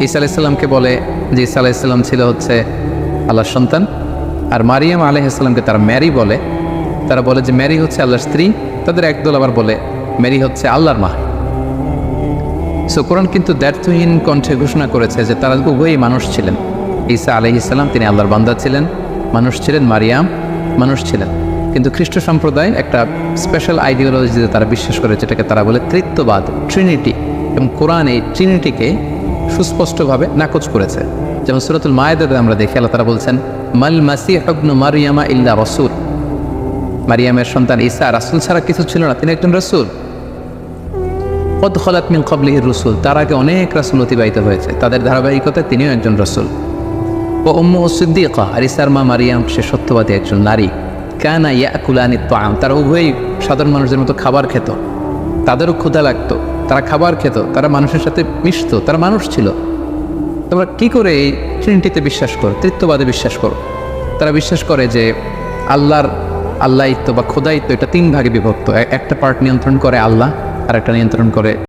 ঈসা আলাইহিস সালামকে বলে যে ঈসা আলাইহিস সালাম ছিল হচ্ছে আল্লাহর সন্তান, আর মারিয়াম আলাইহিস সালামকে তারা ম্যারি বলে। তারা বলে যে ম্যারি হচ্ছে আল্লাহর স্ত্রী। তাদের একদল আবার বলে ম্যারি হচ্ছে আল্লাহর মা। সো কোরআন কিন্তু দ্ব্যর্থহীন কণ্ঠে ঘোষণা করেছে যে তারা উভয়ই মানুষ ছিলেন। ঈসা আলাইহিস সালাম তিনি আল্লাহর বান্দা ছিলেন, মানুষ ছিলেন, মারিয়াম মানুষ ছিলেন। কিন্তু খ্রিস্ট সম্প্রদায় একটা স্পেশাল আইডিওলজিতে তারা বিশ্বাস করে, যেটাকে তারা বলে ত্রিত্ববাদ, ট্রিনিটি। এবং কোরআন এই ট্রিনিটিকে সুস্পষ্টভাবে নাকচ করেছে। যেমন সূরাতুল মায়েদাতে আমরা দেখি আল্লাহ তাআলা বলছেন, মাল মাসিহ ইবনু মারইয়ামা ইল্লা রাসূল, মারিয়ামের সন্তান ঈসা রাসূল ছাড়া কিছু ছিল না, তিনি একজন রাসূল। কদ খলাত মিন ক্বাবলিহির রুসুল, তার আগে অনেক রাসূল অতিবাহিত হয়েছে, তাদের ধারাবাহিকতায় তিনিও একজন রাসূল। ও উম্মুহু সিদ্দীকা, আর ঈসার মা মারিয়াম সে সত্যবাদী একজন নারী। কানা ইয়াকুলানিত তাআম, তারা উভয়ই সাধারণ মানুষদের মতো খাবার খেত, তাদেরও ক্ষুধা লাগতো, তারা খাবার খেত, তারা মানুষের সাথে মিশতো, তারা মানুষ ছিল। তোমরা কি করে এই ট্রিনিটিতে বিশ্বাস করো, ত্রিত্ববাদে বিশ্বাস করো? তারা বিশ্বাস করে যে আল্লাহিত্ব বা খোদায়িত্ব এটা তিন ভাগে বিভক্ত। একটা পার্ট নিয়ন্ত্রণ করে আল্লাহ, আর একটা নিয়ন্ত্রণ করে